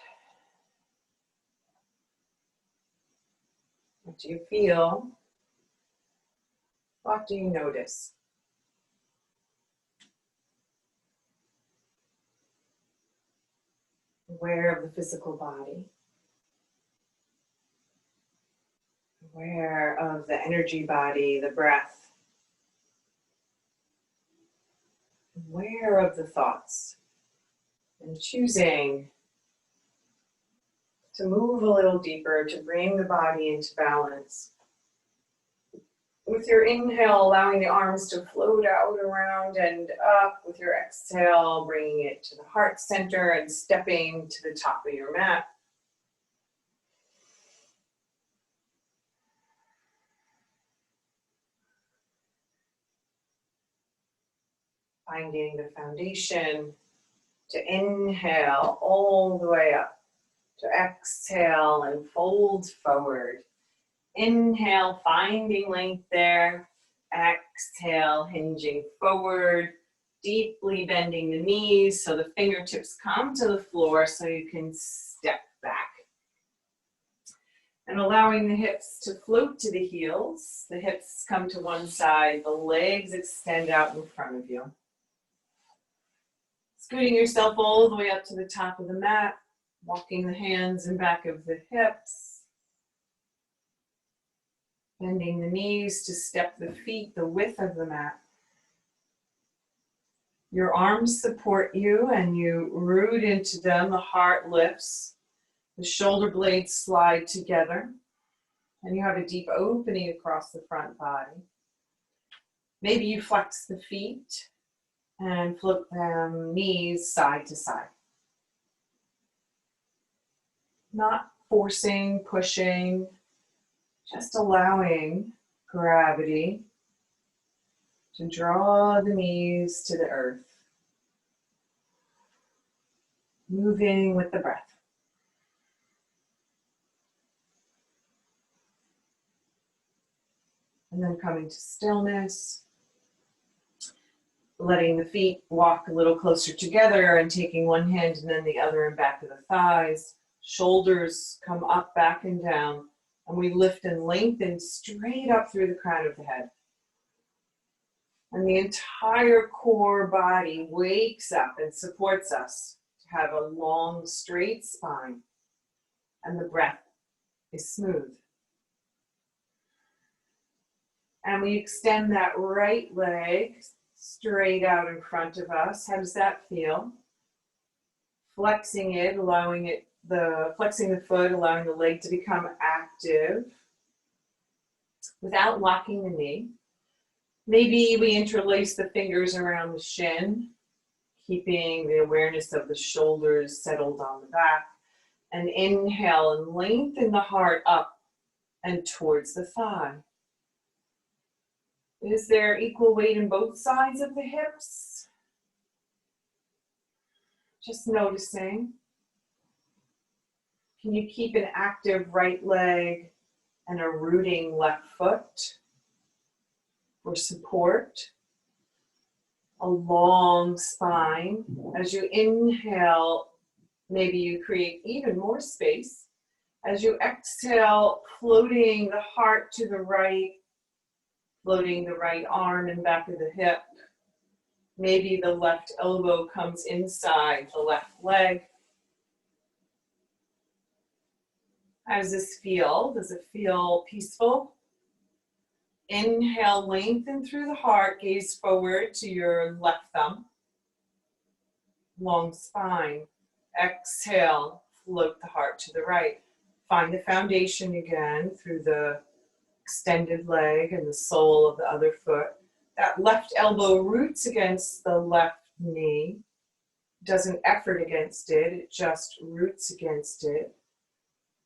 What do you feel? What do you notice? Aware of the physical body. Aware of the energy body, the breath. Aware of the thoughts. And choosing to move a little deeper, to bring the body into balance. With your inhale, allowing the arms to float out, around, and up. With your exhale, bringing it to the heart center and stepping to the top of your mat. Finding the foundation. To inhale all the way up. To exhale and fold forward. Inhale, finding length there. Exhale, hinging forward, deeply bending the knees so the fingertips come to the floor so you can step back. And allowing the hips to float to the heels. The hips come to one side, the legs extend out in front of you. Scooting yourself all the way up to the top of the mat, walking the hands in back of the hips. Bending the knees to step the feet the width of the mat. Your arms support you and you root into them, the heart lifts. The shoulder blades slide together, and you have a deep opening across the front body. Maybe you flex the feet and flip them knees side to side. Not forcing, pushing, just allowing gravity to draw the knees to the earth. Moving with the breath. And then coming to stillness, letting the feet walk a little closer together and taking one hand and then the other in back of the thighs. Shoulders come up, back and down, and we lift and lengthen straight up through the crown of the head. And the entire core body wakes up and supports us to have a long, straight spine, and the breath is smooth. And we extend that right leg straight out in front of us. How does that feel? Flexing it, flexing the foot, allowing the leg to become active without locking the knee. Maybe we interlace the fingers around the shin, keeping the awareness of the shoulders settled on the back. And inhale and lengthen the heart up and towards the thigh. Is there equal weight in both sides of the hips? Just noticing. Can you keep an active right leg and a rooting left foot for support? A long spine. As you inhale, maybe you create even more space. As you exhale, floating the heart to the right, floating the right arm and back of the hip. Maybe the left elbow comes inside the left leg. How does this feel? Does it feel peaceful? Inhale, lengthen through the heart, gaze forward to your left thumb. Long spine. Exhale, float the heart to the right. Find the foundation again through the extended leg and the sole of the other foot. That left elbow roots against the left knee. Doesn't effort against it, it just roots against it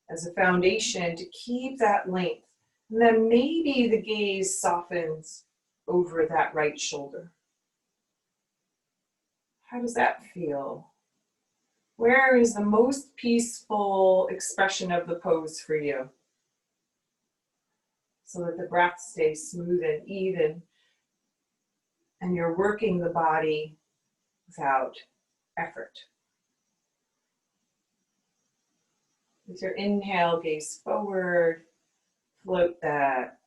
as a foundation to keep that length. And then maybe the gaze softens over that right shoulder. How does that feel? Where is the most peaceful expression of the pose for you? So that the breath stays smooth and even, and you're working the body without effort. With your inhale, gaze forward, float that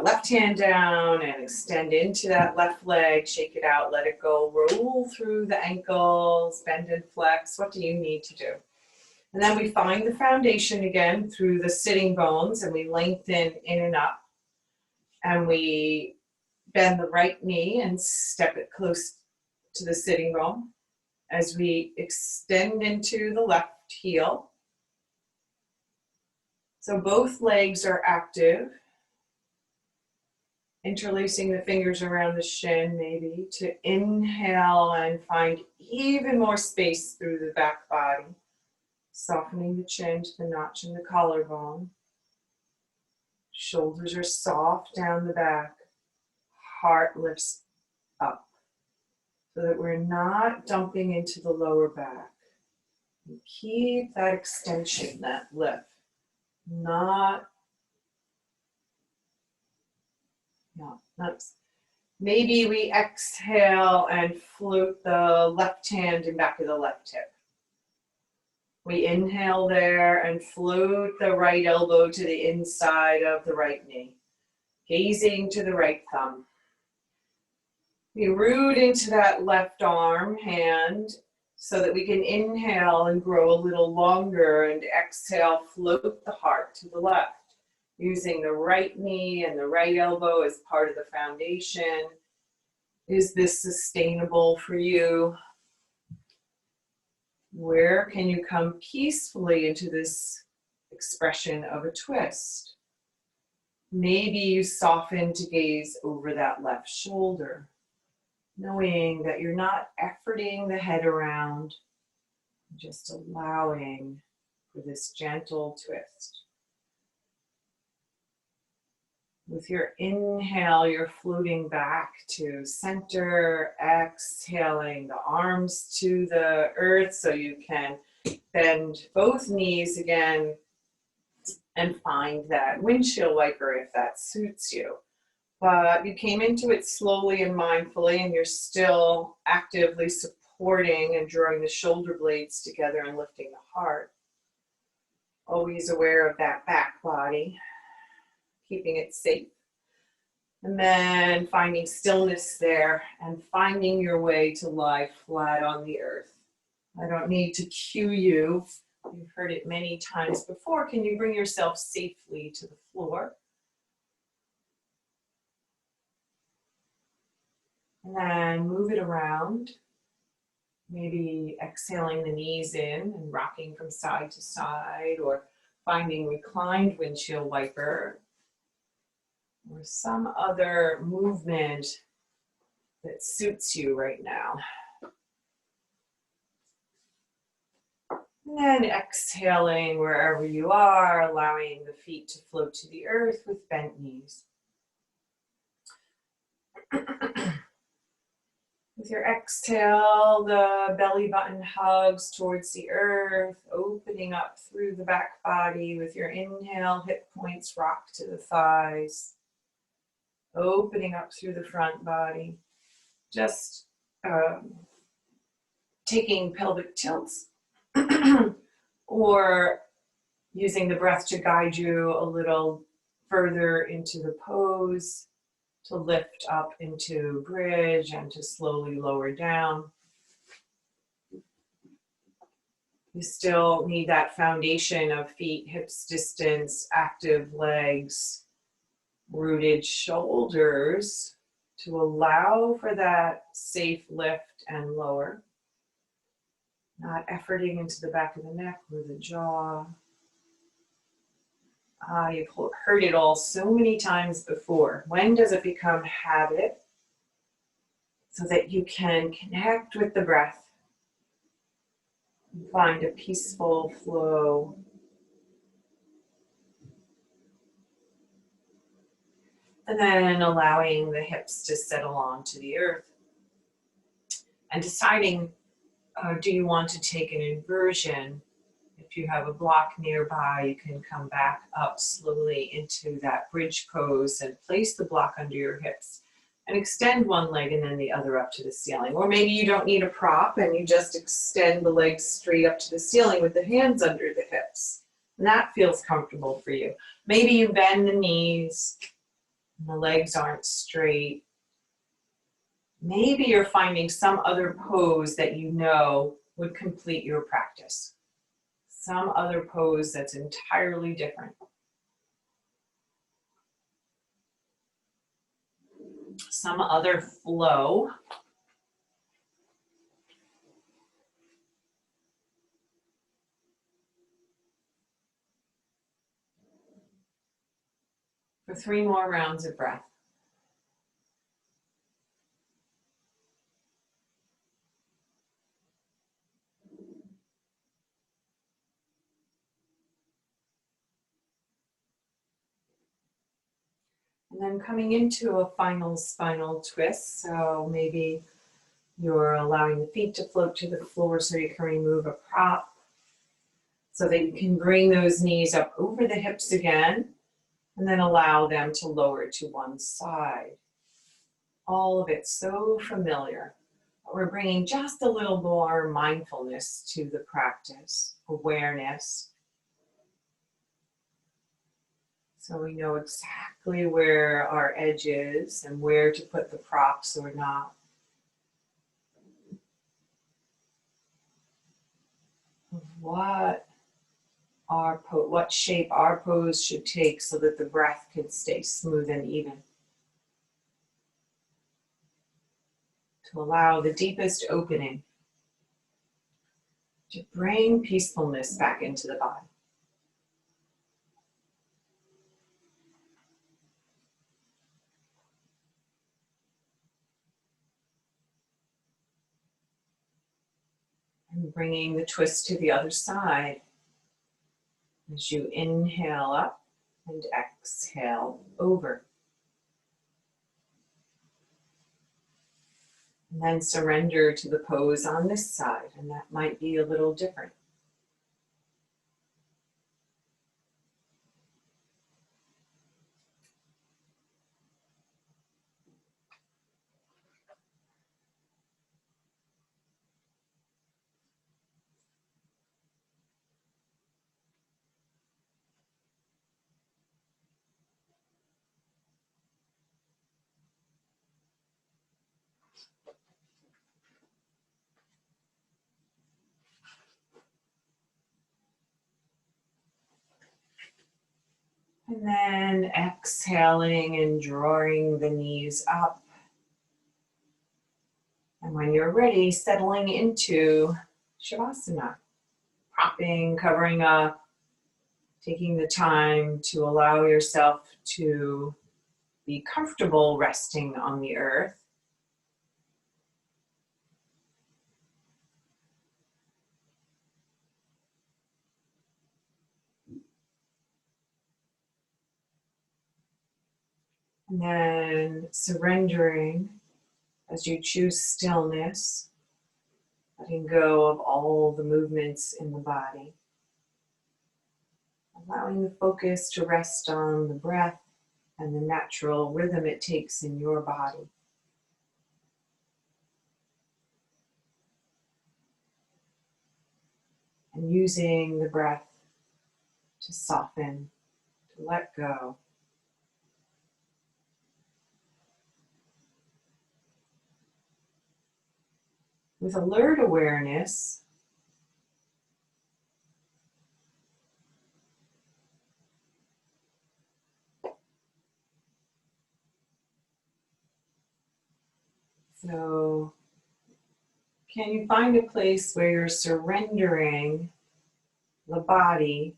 left hand down and extend into that left leg, shake it out, let it go, roll through the ankles, bend and flex. What do you need to do? And then we find the foundation again through the sitting bones, and we lengthen in and up. And we bend the right knee and step it close to the sitting bone as we extend into the left heel. So both legs are active. Interlacing the fingers around the shin maybe to inhale and find even more space through the back body. Softening the chin to the notch in the collarbone. Shoulders are soft down the back. Heart lifts up so that we're not dumping into the lower back. And keep that extension, that lift. Not No, that's, maybe we exhale and float the left hand in back of the left hip. We inhale there and float the right elbow to the inside of the right knee, gazing to the right thumb. We root into that left arm, hand, so that we can inhale and grow a little longer, and exhale, float the heart to the left, using the right knee and the right elbow as part of the foundation. Is this sustainable for you? Where can you come peacefully into this expression of a twist? Maybe you soften to gaze over that left shoulder, knowing that you're not efforting the head around, just allowing for this gentle twist. With your inhale, you're floating back to center, exhaling the arms to the earth so you can bend both knees again and find that windshield wiper if that suits you. But you came into it slowly and mindfully, and you're still actively supporting and drawing the shoulder blades together and lifting the heart. Always aware of that back body, keeping it safe. And then finding stillness there and finding your way to lie flat on the earth. I don't need to cue you. You've heard it many times before. Can you bring yourself safely to the floor? And then move it around. Maybe exhaling the knees in and rocking from side to side, or finding reclined windshield wiper, or some other movement that suits you right now. And then exhaling wherever you are, allowing the feet to float to the earth with bent knees. With your exhale, the belly button hugs towards the earth, opening up through the back body. With your inhale, hip points rock to the thighs, opening up through the front body. Just taking pelvic tilts or using the breath to guide you a little further into the pose, to lift up into bridge and to slowly lower down. You still need that foundation of feet, hips distance, active legs, rooted shoulders to allow for that safe lift and lower. Not efforting into the back of the neck or the jaw. You've heard it all so many times before. When does it become habit? So that you can connect with the breath and find a peaceful flow. And then allowing the hips to settle onto the earth. And deciding, do you want to take an inversion? If you have a block nearby, you can come back up slowly into that bridge pose and place the block under your hips and extend one leg and then the other up to the ceiling. Or maybe you don't need a prop and you just extend the legs straight up to the ceiling with the hands under the hips. And that feels comfortable for you. Maybe you bend the knees and the legs aren't straight. Maybe you're finding some other pose that you know would complete your practice. Some other pose that's entirely different. Some other flow. For 3 more rounds of breath. And then coming into a final spinal twist. So maybe you're allowing the feet to float to the floor so you can remove a prop, so that you can bring those knees up over the hips again. And then allow them to lower to one side. All of it so familiar. But we're bringing just a little more mindfulness to the practice, awareness. So we know exactly where our edge is and where to put the props or not. What shape our pose should take so that the breath can stay smooth and even. To allow the deepest opening to bring peacefulness back into the body. And bringing the twist to the other side as you inhale up and exhale over. And then surrender to the pose on this side, and that might be a little different. And then exhaling and drawing the knees up. And when you're ready, settling into Shavasana. Propping, covering up, taking the time to allow yourself to be comfortable resting on the earth. And then surrendering as you choose stillness, letting go of all the movements in the body. Allowing the focus to rest on the breath and the natural rhythm it takes in your body. And using the breath to soften, to let go. With alert awareness, so can you find a place where you're surrendering the body,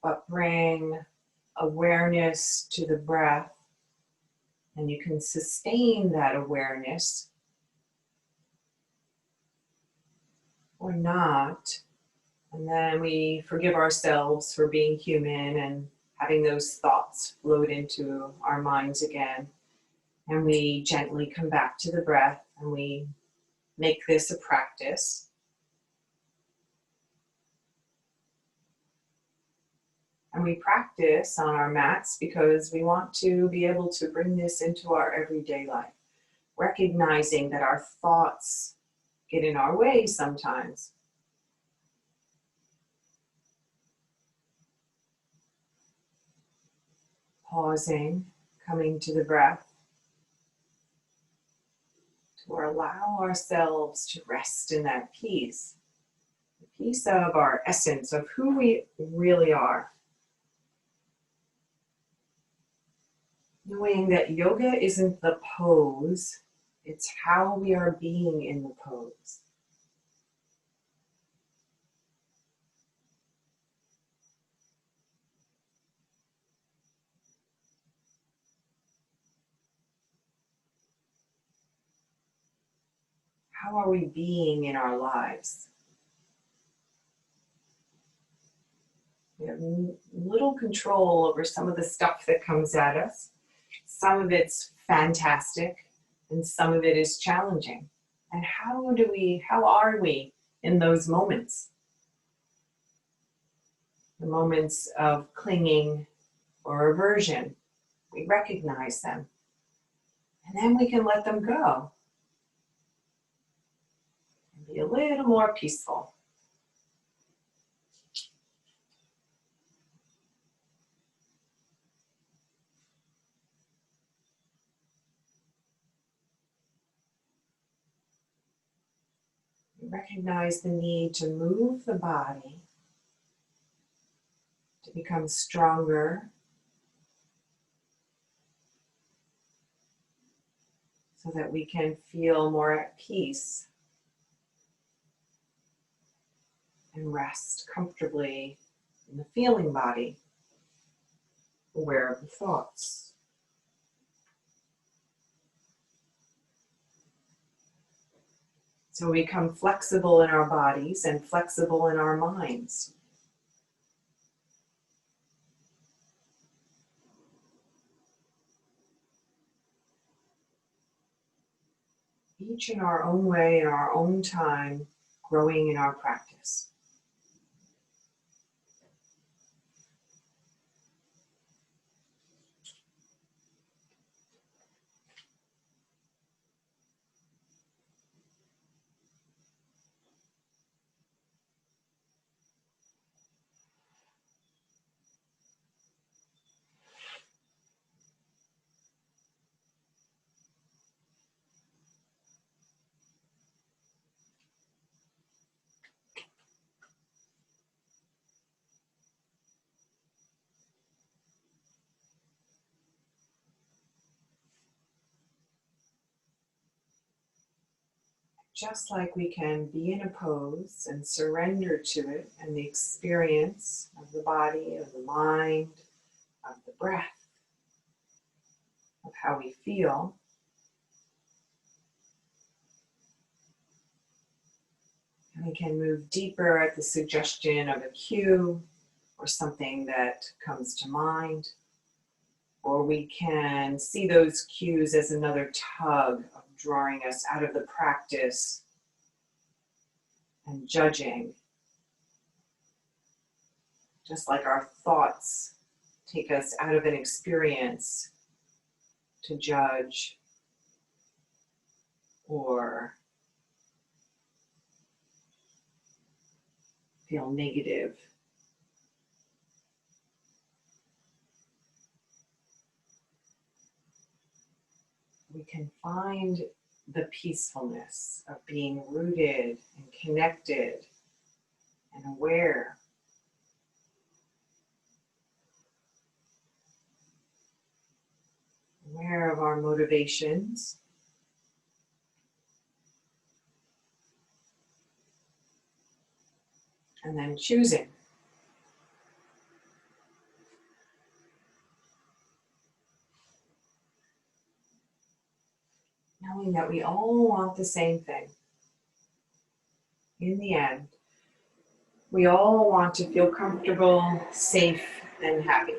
but bring awareness to the breath, and you can sustain that awareness or not. And then we forgive ourselves for being human and having those thoughts float into our minds again. And we gently come back to the breath and we make this a practice. And we practice on our mats because we want to be able to bring this into our everyday life, recognizing that our thoughts get in our way sometimes. Pausing, coming to the breath, to allow ourselves to rest in that peace, the peace of our essence, of who we really are. Knowing that yoga isn't the pose, it's how we are being in the pose. How are we being in our lives? We have little control over some of the stuff that comes at us. Some of it's fantastic and some of it is challenging. And how are we in those moments? The moments of clinging or aversion. We recognize them. And then we can let them go and be a little more peaceful. We recognize the need to move the body to become stronger, so that we can feel more at peace and rest comfortably in the feeling body, aware of the thoughts. So we become flexible in our bodies and flexible in our minds. Each in our own way, in our own time, growing in our practice. Just like we can be in a pose and surrender to it and the experience of the body, of the mind, of the breath, of how we feel, and we can move deeper at the suggestion of a cue or something that comes to mind, or we can see those cues as another tug of drawing us out of the practice and judging. Just like our thoughts take us out of an experience to judge or feel negative. We can find the peacefulness of being rooted and connected and aware. Aware of our motivations. And then choosing. Knowing that we all want the same thing. In the end, we all want to feel comfortable, safe, and happy.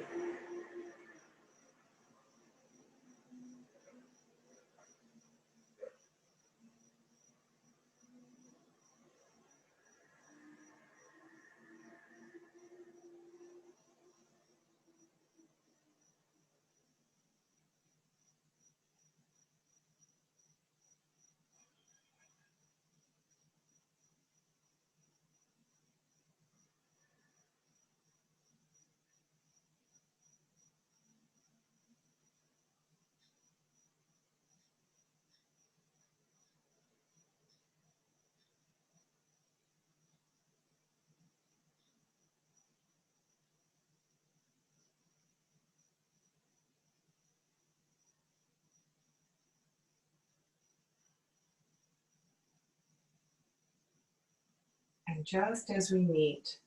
And just as we meet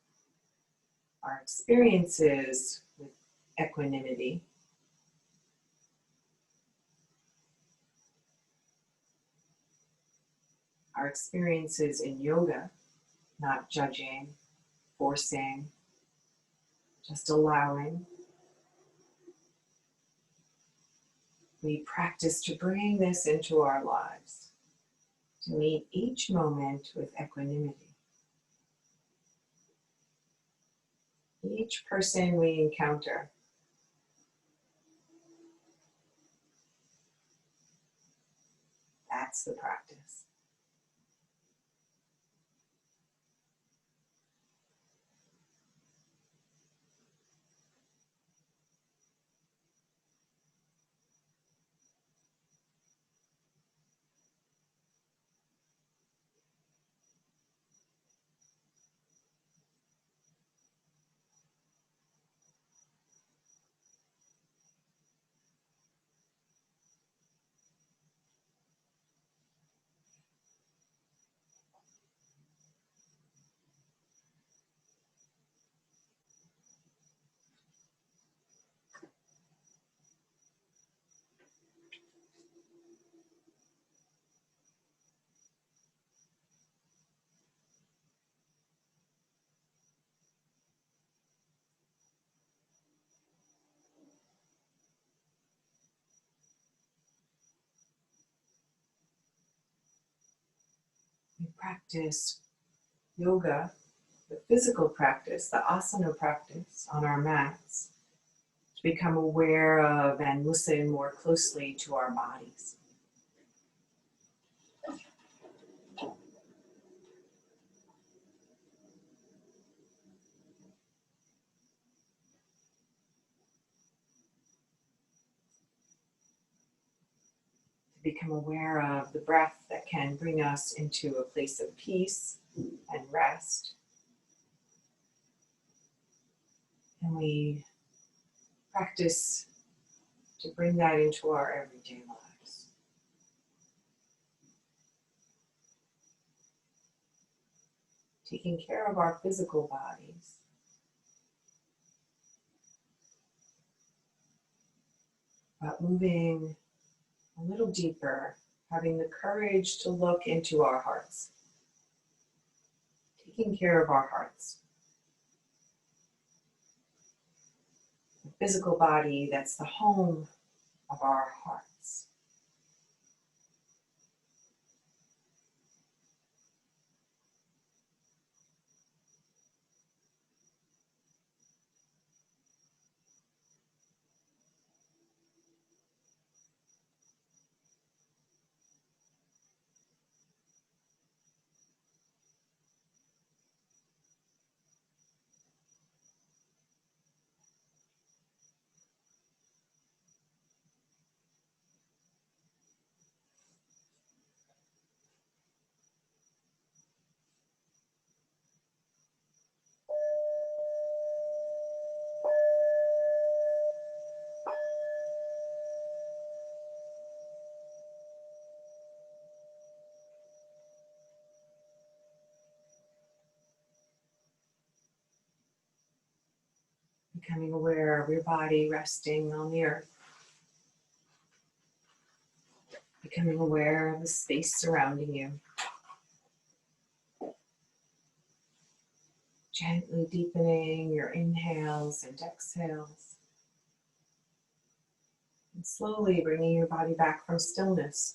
our experiences with equanimity, our experiences in yoga, not judging, forcing, just allowing, we practice to bring this into our lives, to meet each moment with equanimity. Each person we encounter That's the practice. We practice yoga, the physical practice, the asana practice on our mats, to become aware of and listen more closely to our bodies. To become aware of the breath that can bring us into a place of peace and rest. And we practice to bring that into our everyday lives. Taking care of our physical bodies, but moving a little deeper, having the courage to look into our hearts. Taking care of our hearts. The physical body, that's the home of our hearts. Becoming aware of your body resting on the earth. Becoming aware of the space surrounding you. Gently deepening your inhales and exhales. And slowly bringing your body back from stillness.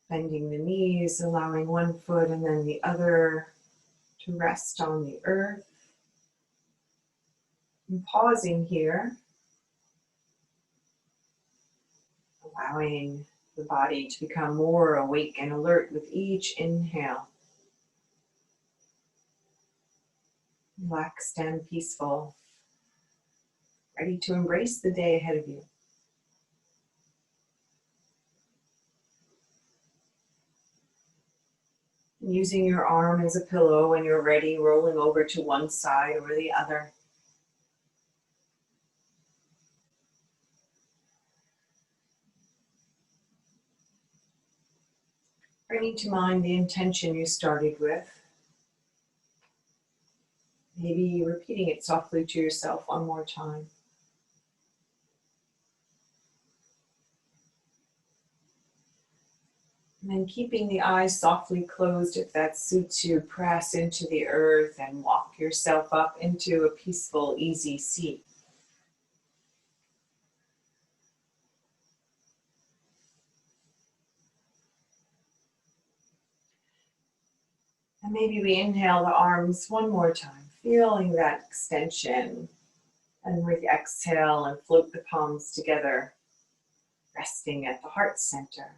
Bending the knees, allowing one foot and then the other to rest on the earth. And pausing here, allowing the body to become more awake and alert with each inhale. Relaxed and peaceful, ready to embrace the day ahead of you. Using your arm as a pillow when you're ready, rolling over to one side or the other. Bringing to mind the intention you started with. Maybe repeating it softly to yourself one more time. And then keeping the eyes softly closed, if that suits you, press into the earth and walk yourself up into a peaceful, easy seat. And maybe we inhale the arms one more time, feeling that extension And with the exhale, and float the palms together, resting at the heart center.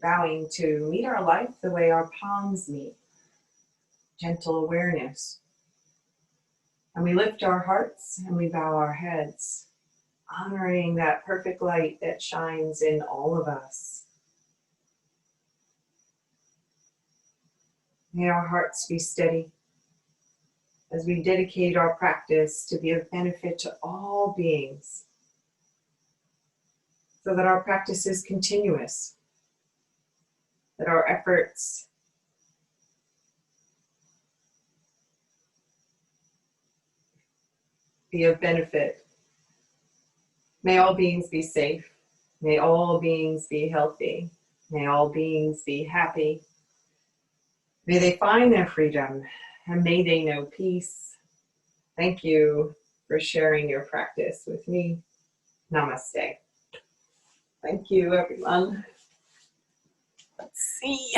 Bowing to meet our life the way our palms meet. Gentle awareness. And we lift our hearts and we bow our heads, honoring that perfect light that shines in all of us. May our hearts be steady as we dedicate our practice to be of benefit to all beings, so that our practice is continuous, that our efforts be of benefit. May all beings be safe. May all beings be healthy. May all beings be happy. May they find their freedom, and may they know peace. Thank you for sharing your practice with me. Namaste. Thank you, everyone. Let's see.